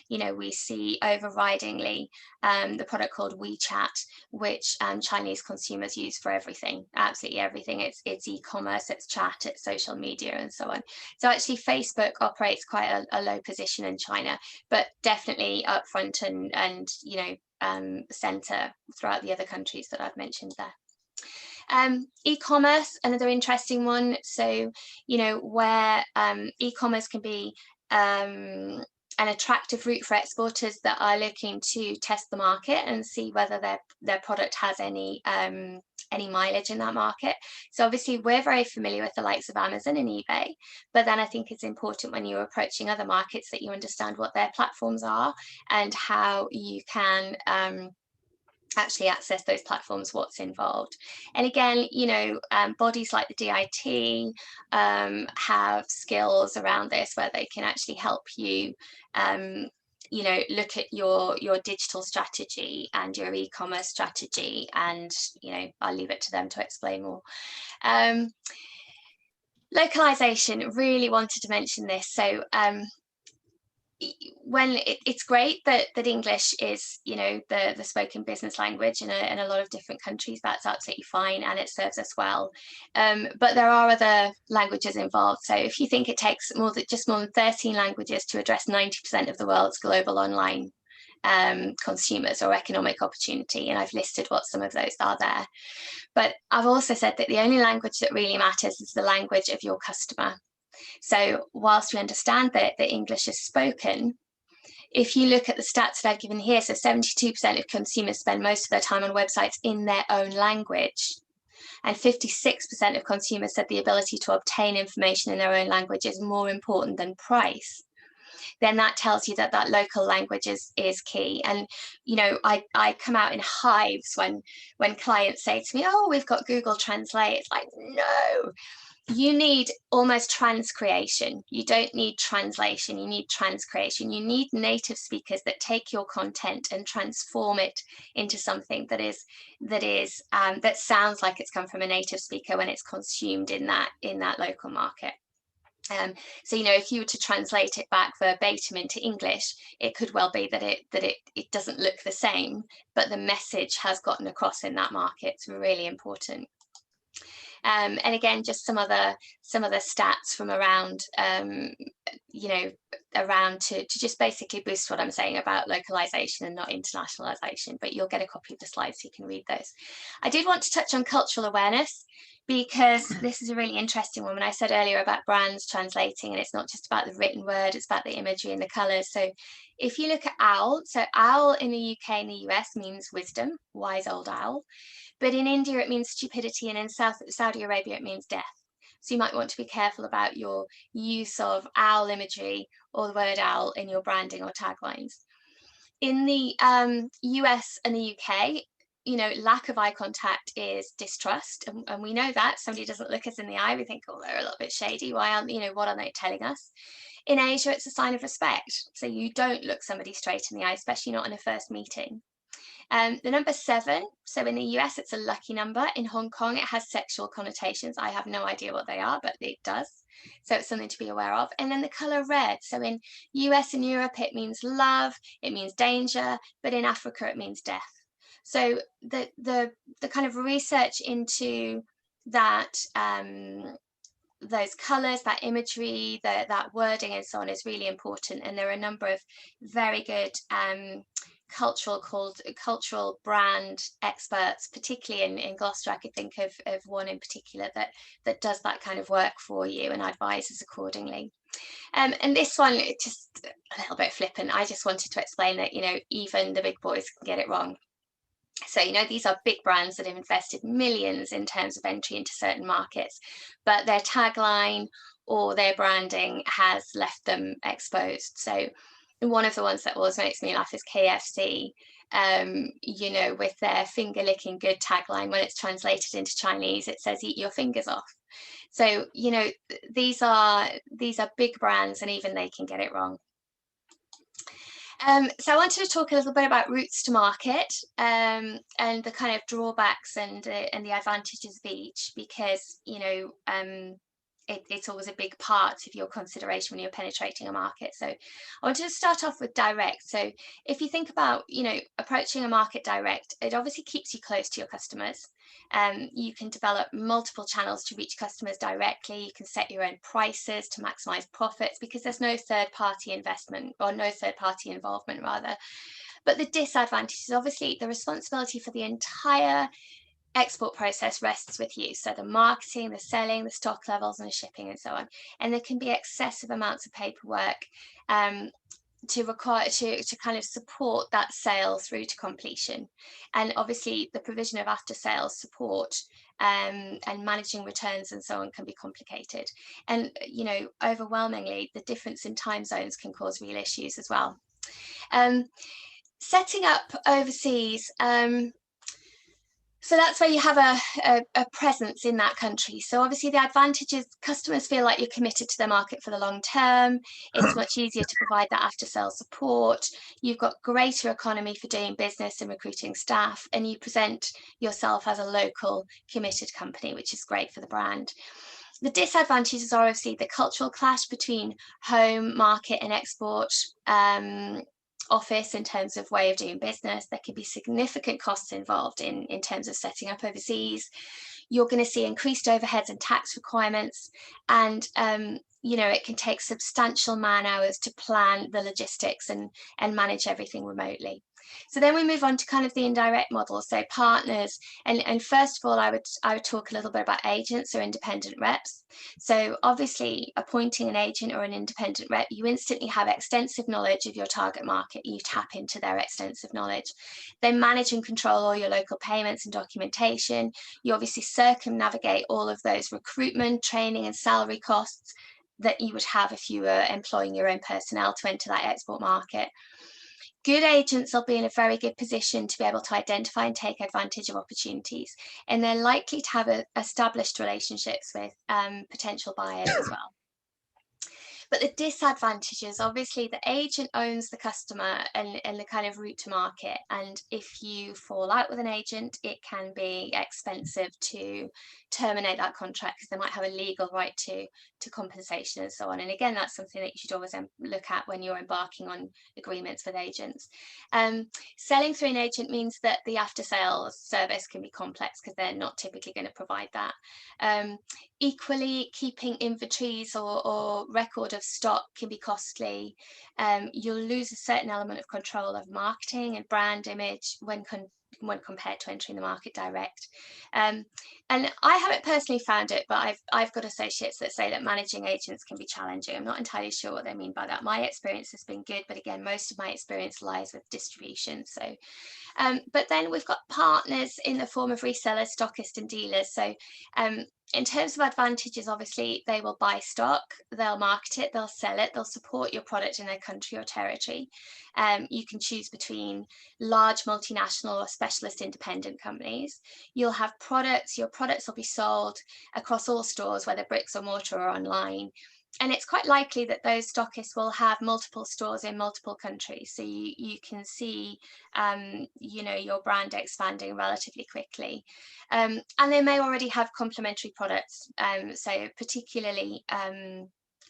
We see overridingly the product called WeChat, which Chinese consumers use for everything, absolutely everything. It's e-commerce, it's chat, it's social media and so on. So actually Facebook operates quite a low position in China, but definitely up front and center throughout the other countries that I've mentioned there. E-commerce, another interesting one. So, where e-commerce can be an attractive route for exporters that are looking to test the market and see whether their product has any mileage in that market. So obviously we're very familiar with the likes of Amazon and eBay, but then I think it's important when you're approaching other markets that you understand what their platforms are and how you can actually access those platforms, what's involved. And again, bodies like the DIT have skills around this where they can actually help you look at your digital strategy and your e-commerce strategy, and I'll leave it to them to explain more. Localization, really wanted to mention this. So when it's great that English is the spoken business language in a lot of different countries, that's absolutely fine and it serves us well, but there are other languages involved. So if you think it takes more than 13 languages to address 90% of the world's global online consumers or economic opportunity, and I've listed what some of those are there, but I've also said that the only language that really matters is the language of your customer. So whilst we understand that the English is spoken, if you look at the stats that I've given here, so 72% of consumers spend most of their time on websites in their own language, and 56% of consumers said the ability to obtain information in their own language is more important than price, then that tells you that local language is key. And I come out in hives when clients say to me, oh, we've got Google Translate. It's like, no. You need almost transcreation. You don't need translation, you need transcreation. You need native speakers that take your content and transform it into something that sounds like it's come from a native speaker when it's consumed in that local market. So if you were to translate it back verbatim into English, it could well be that it doesn't look the same, but the message has gotten across in that market. It's really important. And again, just some other stats from around, around to just basically boost what I'm saying about localization and not internationalization, but you'll get a copy of the slides so you can read those. I did want to touch on cultural awareness, because this is a really interesting one. When I said earlier about brands translating, and it's not just about the written word, it's about the imagery and the colors. So if you look at owl, so owl in the UK and the US means wisdom, wise old owl. But in India, it means stupidity, and in Saudi Arabia, it means death. So you might want to be careful about your use of owl imagery or the word owl in your branding or taglines. In the US and the UK, lack of eye contact is distrust, and we know that. Somebody doesn't look us in the eye, we think, oh, they're a little bit shady. Why aren't, what are they telling us? In Asia, it's a sign of respect. So you don't look somebody straight in the eye, especially not in a first meeting. The number 7, so in the US, it's a lucky number. In Hong Kong, it has sexual connotations. I have no idea what they are, but it does. So it's something to be aware of. And then the color red. So in US and Europe, it means love, it means danger, but in Africa, it means death. So the kind of research into that, those colors, that imagery, that wording and so on is really important. And there are a number of very good cultural brand experts, particularly in Gloucester. I could think of one in particular that does that kind of work for you and advises accordingly. And this one, it's just a little bit flippant. I just wanted to explain that, even the big boys can get it wrong. So, these are big brands that have invested millions in terms of entry into certain markets, but their tagline or their branding has left them exposed. So one of the ones that always makes me laugh is KFC, with their finger licking good tagline. When it's translated into Chinese, it says, eat your fingers off. So, these are big brands, and even they can get it wrong. So I wanted to talk a little bit about routes to market, and the kind of drawbacks and the advantages of each, because it's always a big part of your consideration when you're penetrating a market. So I wanted to start off with direct. So if you think about approaching a market direct, it obviously keeps you close to your customers. You can develop multiple channels to reach customers directly. You can set your own prices to maximize profits, because there's no third-party investment, or no third-party involvement rather. But the disadvantage is obviously the responsibility for the entire export process rests with you. So the marketing, the selling, the stock levels and the shipping and so on. And there can be excessive amounts of paperwork to kind of support that sale through to completion. And obviously the provision of after sales support and managing returns and so on can be complicated. And overwhelmingly the difference in time zones can cause real issues as well. Setting up overseas, so that's where you have a presence in that country. So obviously the advantage is customers feel like you're committed to their market for the long term. It's much easier to provide that after sales support. You've got greater economy for doing business and recruiting staff, and you present yourself as a local committed company, which is great for the brand. The disadvantages are obviously the cultural clash between home market and export office in terms of way of doing business. There could be significant costs involved in terms of setting up overseas. You're going to see increased overheads and tax requirements, and it can take substantial man hours to plan the logistics and manage everything remotely. So then we move on to kind of the indirect model, so partners, and first of all I would talk a little bit about agents or independent reps. So obviously appointing an agent or an independent rep, you instantly have extensive knowledge of your target market. You tap into their extensive knowledge. They manage and control all your local payments and documentation. You obviously circumnavigate all of those recruitment, training and salary costs that you would have if you were employing your own personnel to enter that export market. Good agents will be in a very good position to be able to identify and take advantage of opportunities, and they're likely to have established relationships with potential buyers as well. But the disadvantage is obviously the agent owns the customer and the kind of route to market. And if you fall out with an agent, it can be expensive to terminate that contract, because they might have a legal right to compensation and so on. And again, that's something that you should always look at when you're embarking on agreements with agents. Selling through an agent means that the after sales service can be complex, because they're not typically going to provide that. Equally, keeping inventories or record of stock can be costly. You'll lose a certain element of control of marketing and brand image when compared to entering the market direct. And I haven't personally found it, but I've got associates that say that managing agents can be challenging. I'm not entirely sure what they mean by that. My experience has been good, but again, most of my experience lies with distribution. So, but then we've got partners in the form of resellers, stockists and dealers. So In terms of advantages, obviously, they will buy stock, they'll market it, they'll sell it, they'll support your product in their country or territory. You can choose between large multinational or specialist independent companies. You'll have products, your products will be sold across all stores, whether bricks or mortar or online. And it's quite likely that those stockists will have multiple stores in multiple countries. So you can see, you know, your brand expanding relatively quickly. And they may already have complementary products. So particularly,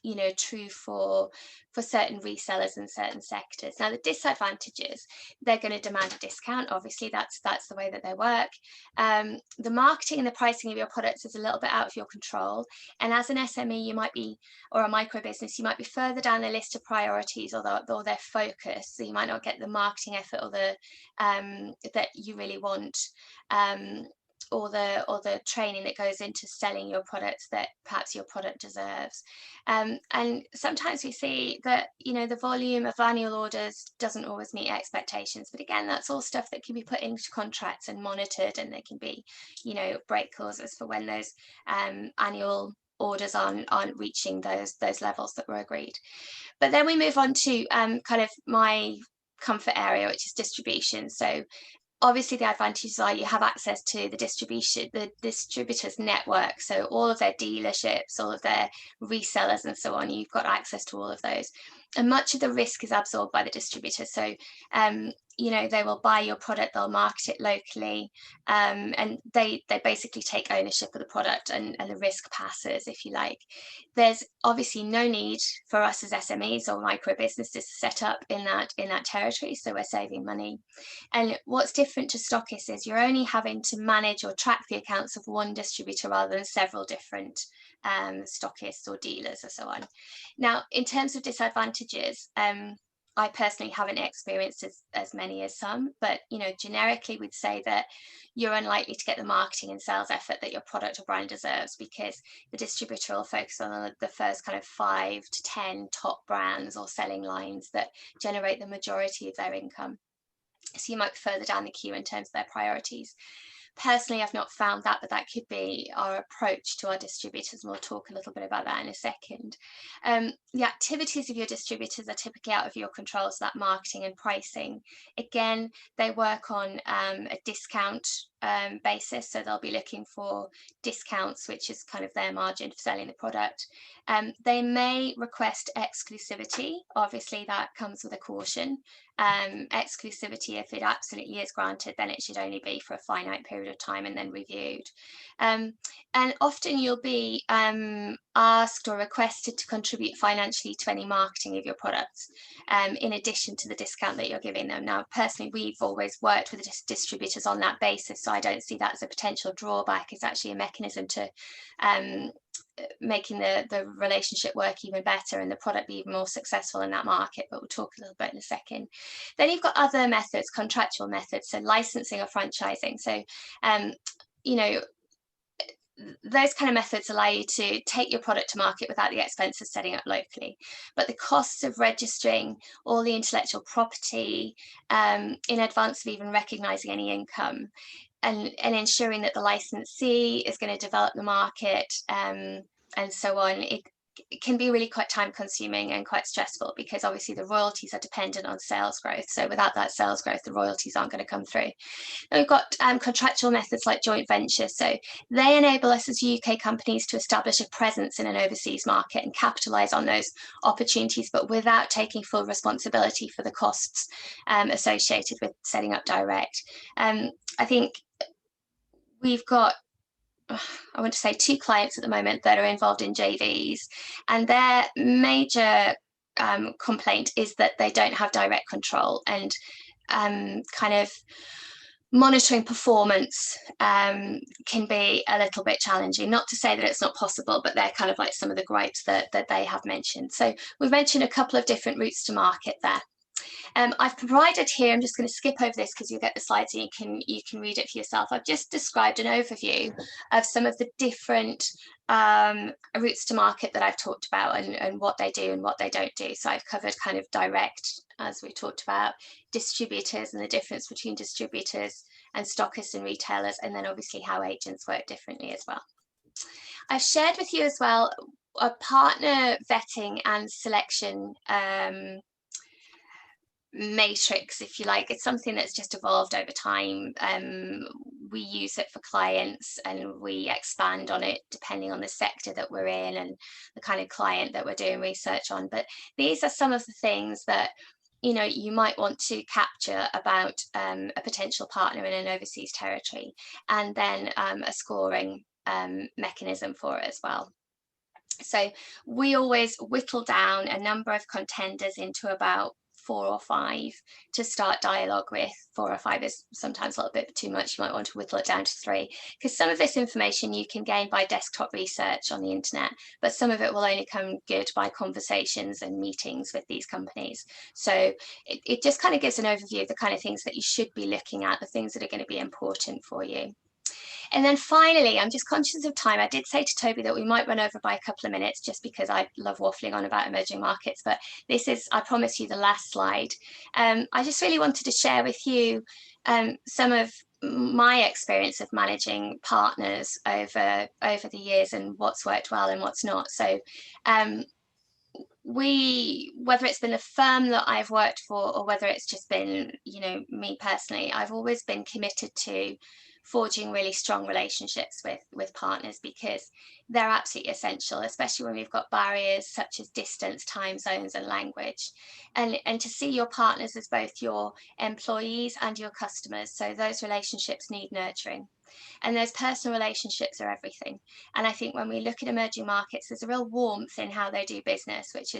you know, true for certain resellers in certain sectors. Now, the disadvantages, they're going to demand a discount. Obviously, that's the way that they work. The marketing and the pricing of your products is a little bit out of your control. And as an SME, you might be, or a micro business, you might be further down the list of priorities or their focus. So you might not get the marketing effort or the that you really want. Or the training that goes into selling your products that perhaps your product deserves. And sometimes we see that, you know, the volume of annual orders doesn't always meet expectations. But again, that's all stuff that can be put into contracts and monitored, and there can be, you know, break clauses for when those annual orders aren't reaching those levels that were agreed. But then we move on to kind of my comfort area, which is distribution. So obviously the advantages are you have access to the distributors network, so all of their dealerships, all of their resellers and so on, you've got access to all of those, and much of the risk is absorbed by the distributor. So you know, they will buy your product, they'll market it locally, and they basically take ownership of the product, and the risk passes, if you like. There's obviously no need for us as SMEs or micro businesses to set up in that territory, so we're saving money. And what's different to stockists is you're only having to manage or track the accounts of one distributor rather than several different stockists or dealers or so on. Now, in terms of disadvantages, I personally haven't experienced as many as some, but, you know, generically we'd say that you're unlikely to get the marketing and sales effort that your product or brand deserves, because the distributor will focus on the first kind of 5 to 10 top brands or selling lines that generate the majority of their income. So you might be further down the queue in terms of their priorities. Personally, I've not found that, but that could be our approach to our distributors, and we'll talk a little bit about that in a second. The activities of your distributors are typically out of your control, so that marketing and pricing. Again, they work on a discount basis, so they'll be looking for discounts, which is kind of their margin for selling the product. They may request exclusivity. Obviously, that comes with a caution. Exclusivity, if it absolutely is granted, then it should only be for a finite period of time and then reviewed. And often you'll be asked or requested to contribute financially to any marketing of your products, in addition to the discount that you're giving them. Now, personally, we've always worked with distributors on that basis, so I don't see that as a potential drawback. It's actually a mechanism to making the relationship work even better and the product be even more successful in that market, but we'll talk a little bit in a second. Then you've got other methods, contractual methods, so licensing or franchising. So you know, those kind of methods allow you to take your product to market without the expense of setting up locally, but the costs of registering all the intellectual property in advance of even recognizing any income, and ensuring that the licensee is going to develop the market and so on, it can be really quite time consuming and quite stressful, because obviously the royalties are dependent on sales growth. So without that sales growth, the royalties aren't going to come through. And we've got contractual methods like joint ventures. So they enable us as UK companies to establish a presence in an overseas market and capitalize on those opportunities, but without taking full responsibility for the costs associated with setting up direct. I think we've got, I want to say, 2 clients at the moment that are involved in JVs, and their major complaint is that they don't have direct control, and kind of monitoring performance can be a little bit challenging. Not to say that it's not possible, but they're kind of like some of the gripes that they have mentioned. So we've mentioned a couple of different routes to market there. I've provided here, I'm just going to skip over this because you'll get the slides and you can read it for yourself. I've just described an overview of some of the different routes to market that I've talked about, and what they do and what they don't do. So I've covered kind of direct, as we talked about, distributors and the difference between distributors and stockists and retailers, and then obviously how agents work differently as well. I've shared with you as well a partner vetting and selection matrix, if you like. It's something that's just evolved over time. We use it for clients and we expand on it depending on the sector that we're in and the kind of client that we're doing research on. But these are some of the things that you might want to capture about a potential partner in an overseas territory, and then a scoring mechanism for it as well. So we always whittle down a number of contenders into about 4 or 5 to start dialogue with. 4 or 5 is sometimes a little bit too much. You might want to whittle it down to 3, because some of this information you can gain by desktop research on the internet, but some of it will only come good by conversations and meetings with these companies. So it just kind of gives an overview of the kind of things that you should be looking at, the things that are going to be important for you. And then finally, I'm just conscious of time. I did say to Toby that we might run over by a couple of minutes just because I love waffling on about emerging markets, but this is, I promise you, the last slide. I just really wanted to share with you some of my experience of managing partners over the years and what's worked well and what's not. So whether it's been a firm that I've worked for or whether it's just been, me personally, I've always been committed to forging really strong relationships with partners, because they're absolutely essential, especially when we've got barriers such as distance, time zones and language, and to see your partners as both your employees and your customers. So those relationships need nurturing, and those personal relationships are everything. And I think when we look at emerging markets, there's a real warmth in how they do business, which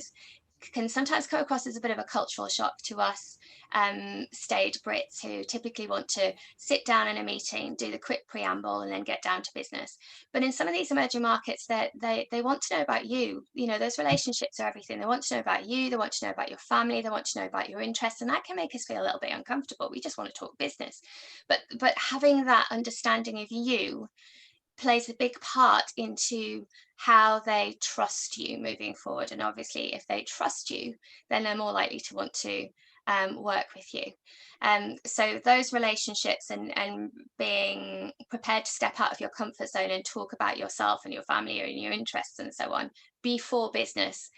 can sometimes come across as a bit of a cultural shock to us staid Brits who typically want to sit down in a meeting, do the quick preamble and then get down to business. But in some of these emerging markets, they want to know about you. Those relationships are everything. They want to know about you, they want to know about your family, they want to know about your interests, and that can make us feel a little bit uncomfortable. We just want to talk business. But having that understanding of you plays a big part into how they trust you moving forward. And obviously, if they trust you, then they're more likely to want to work with you. So those relationships and being prepared to step out of your comfort zone and talk about yourself and your family and your interests and so on before business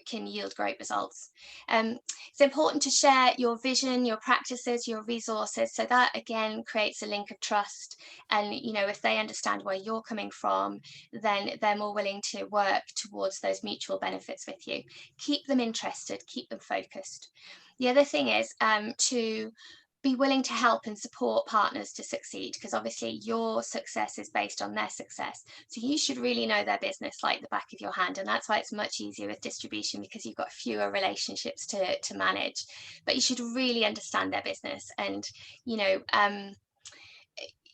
can yield great results. It's important to share your vision, your practices, your resources, so that again creates a link of trust. And if they understand where you're coming from, then they're more willing to work towards those mutual benefits with you. Keep them interested, keep them focused. The other thing is to be willing to help and support partners to succeed, because obviously your success is based on their success. So you should really know their business like the back of your hand. And that's why it's much easier with distribution, because you've got fewer relationships to manage. But you should really understand their business, and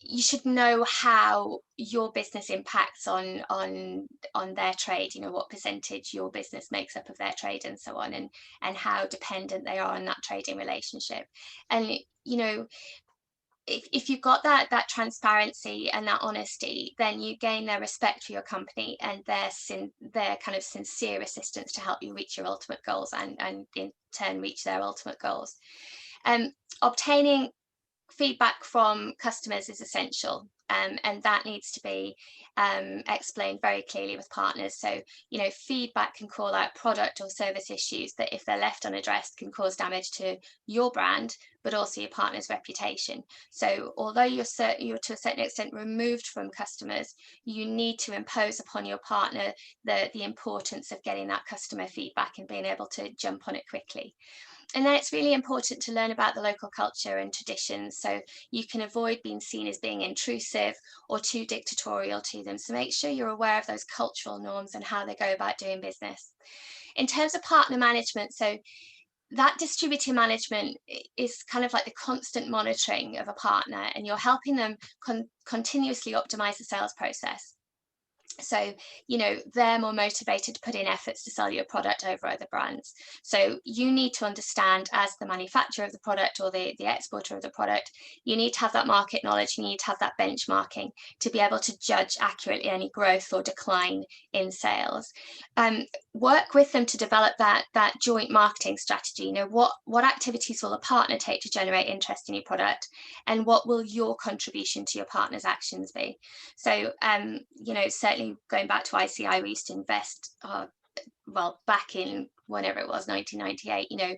you should know how your business impacts on their trade, what percentage your business makes up of their trade and so on, and how dependent they are on that trading relationship. And if you've got that transparency and that honesty, then you gain their respect for your company and their kind of sincere assistance to help you reach your ultimate goals and in turn reach their ultimate goals. Obtaining feedback from customers is essential, and that needs to be explained very clearly with partners. So feedback can call out product or service issues that, if they're left unaddressed, can cause damage to your brand but also your partner's reputation. So although you're to a certain extent removed from customers, you need to impose upon your partner the importance of getting that customer feedback and being able to jump on it quickly. And then it's really important to learn about the local culture and traditions, so you can avoid being seen as being intrusive or too dictatorial to them. So make sure you're aware of those cultural norms and how they go about doing business. In terms of partner management, so that distributor management is kind of like the constant monitoring of a partner, and you're helping them continuously optimize the sales process. So, they're more motivated to put in efforts to sell your product over other brands. So you need to understand, as the manufacturer of the product or the exporter of the product, you need to have that market knowledge, you need to have that benchmarking to be able to judge accurately any growth or decline in sales. Work with them to develop that joint marketing strategy. What activities will a partner take to generate interest in your product, and what will your contribution to your partner's actions be? So, certainly certainly going back to ICI, we used to invest, well, back in whenever it was, 1998, you know,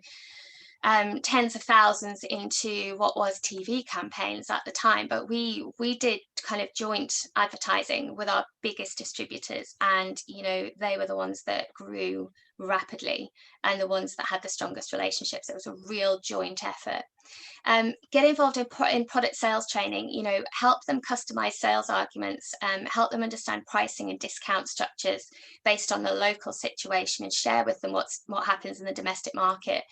tens of thousands into what was TV campaigns at the time, but we did kind of joint advertising with our biggest distributors, and you know, they were the ones that grew rapidly and the ones that had the strongest relationships. It was a real joint effort. Get involved in product sales training, you know, help them customize sales arguments, help them understand pricing and discount structures based on the local situation, and share with them what happens in the domestic market.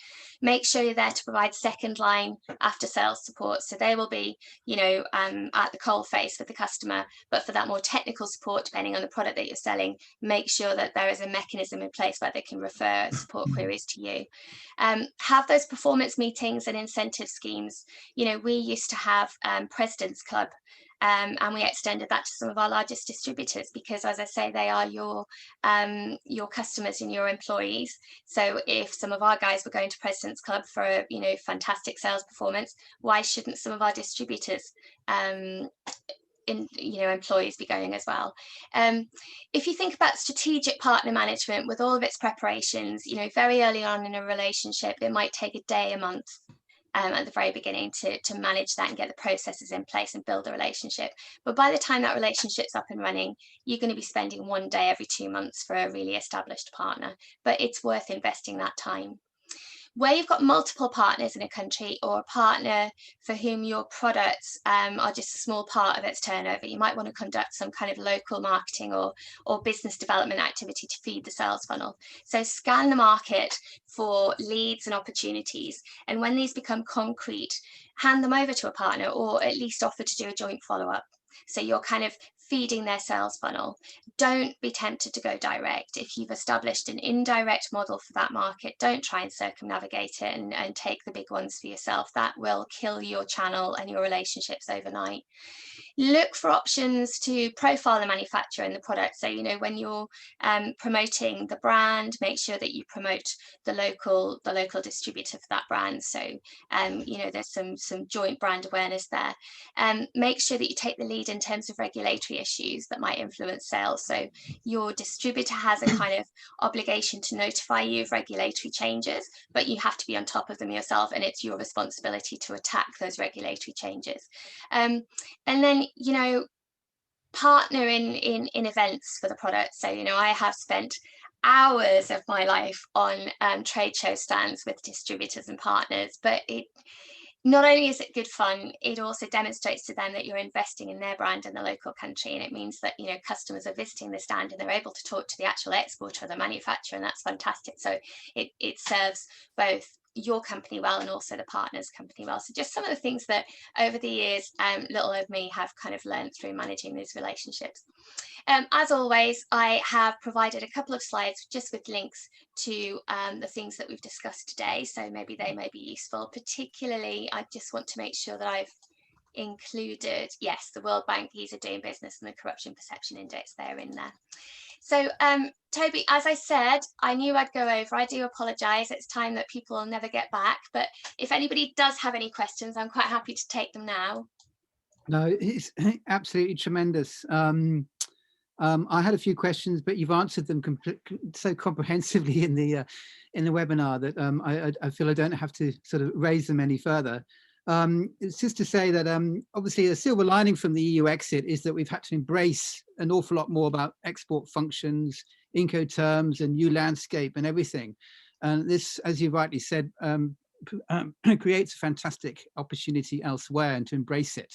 Make sure you're there to provide second line after sales support. So they will be, you know, at the coalface with the customer, but for that more technical support, depending on the product that you're selling, make sure that there is a mechanism in place where they can refer support queries to you. Have those performance meetings and incentive schemes. You know, we used to have President's Club, and we extended that to some of our largest distributors, because, as I say, they are your customers and your employees. So if some of our guys were going to President's Club for a, you know, fantastic sales performance, why shouldn't some of our distributors employees be going as well? If you think about strategic partner management with all of its preparations, you know, very early on in a relationship, it might take a day, a month, at the very beginning to manage that and get the processes in place and build a relationship. But by the time that relationship's up and running, you're going to be spending one day every 2 months for a really established partner, but it's worth investing that time. Where you've got multiple partners in a country, or a partner for whom your products are just a small part of its turnover, you might want to conduct some kind of local marketing or business development activity to feed the sales funnel. So scan the market for leads and opportunities, and when these become concrete, hand them over to a partner, or at least offer to do a joint follow-up. So you're kind of feeding their sales funnel. Don't be tempted to go direct. If you've established an indirect model for that market, don't try and circumnavigate it and take the big ones for yourself. That will kill your channel and your relationships overnight. Look for options to profile the manufacturer and the product. So, you know, when you're promoting the brand, make sure that you promote the local distributor for that brand. So, you know, there's some joint brand awareness there. Make sure that you take the lead in terms of regulatory issues that might influence sales. So your distributor has a kind of obligation to notify you of regulatory changes, but you have to be on top of them yourself, and it's your responsibility to attack those regulatory changes. And then, you know, partner in events for the product. So, you know, I have spent hours of my life on trade show stands with distributors and partners, but it not only is it good fun, it also demonstrates to them that you're investing in their brand in the local country, and it means that, you know, customers are visiting the stand and they're able to talk to the actual exporter or the manufacturer, and that's fantastic. So it serves both your company well and also the partner's company well. So just some of the things that over the years, little of me have kind of learned through managing these relationships. As always, I have provided a couple of slides just with links to the things that we've discussed today. So maybe they may be useful. Particularly, I just want to make sure that I've included, yes, the World Bank Ease of Doing Business and the Corruption Perception Index there in there. So Toby, as I said, I knew I'd go over. I do apologise. It's time that people will never get back. But if anybody does have any questions, I'm quite happy to take them now. No, it's absolutely tremendous. I had a few questions, but you've answered them so comprehensively in the webinar that I feel I don't have to sort of raise them any further. It's just to say that obviously the silver lining from the EU exit is that we've had to embrace an awful lot more about export functions, Incoterms, and new landscape and everything. And this, as you rightly said, creates a fantastic opportunity elsewhere, and to embrace it.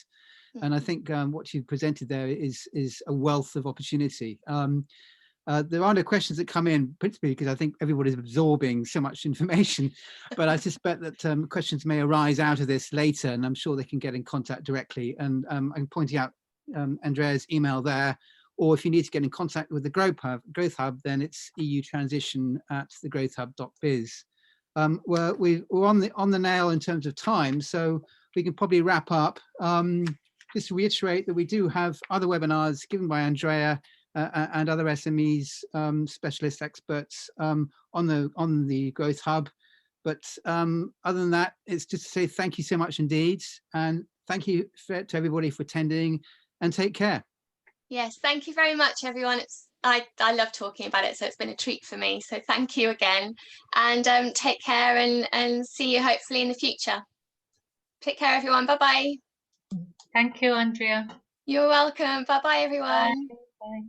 And I think what you've presented there is a wealth of opportunity. There are no questions that come in, principally because I think everybody's absorbing so much information, but I suspect that questions may arise out of this later, and I'm sure they can get in contact directly. And I'm pointing out Andrea's email there, or if you need to get in contact with the Growth Hub, then it's eutransition@thegrowthhub.biz. We're on the nail in terms of time, so we can probably wrap up. Just to reiterate that we do have other webinars given by Andrea and other SMEs, specialist experts on the Growth Hub. But other than that, it's just to say thank you so much indeed. And thank you to everybody for attending, and take care. Yes, thank you very much, everyone. I love talking about it, so it's been a treat for me. So thank you again, and take care, and see you hopefully in the future. Take care, everyone. Bye bye. Thank you, Andrea. You're welcome. Bye bye, everyone. Bye. Bye.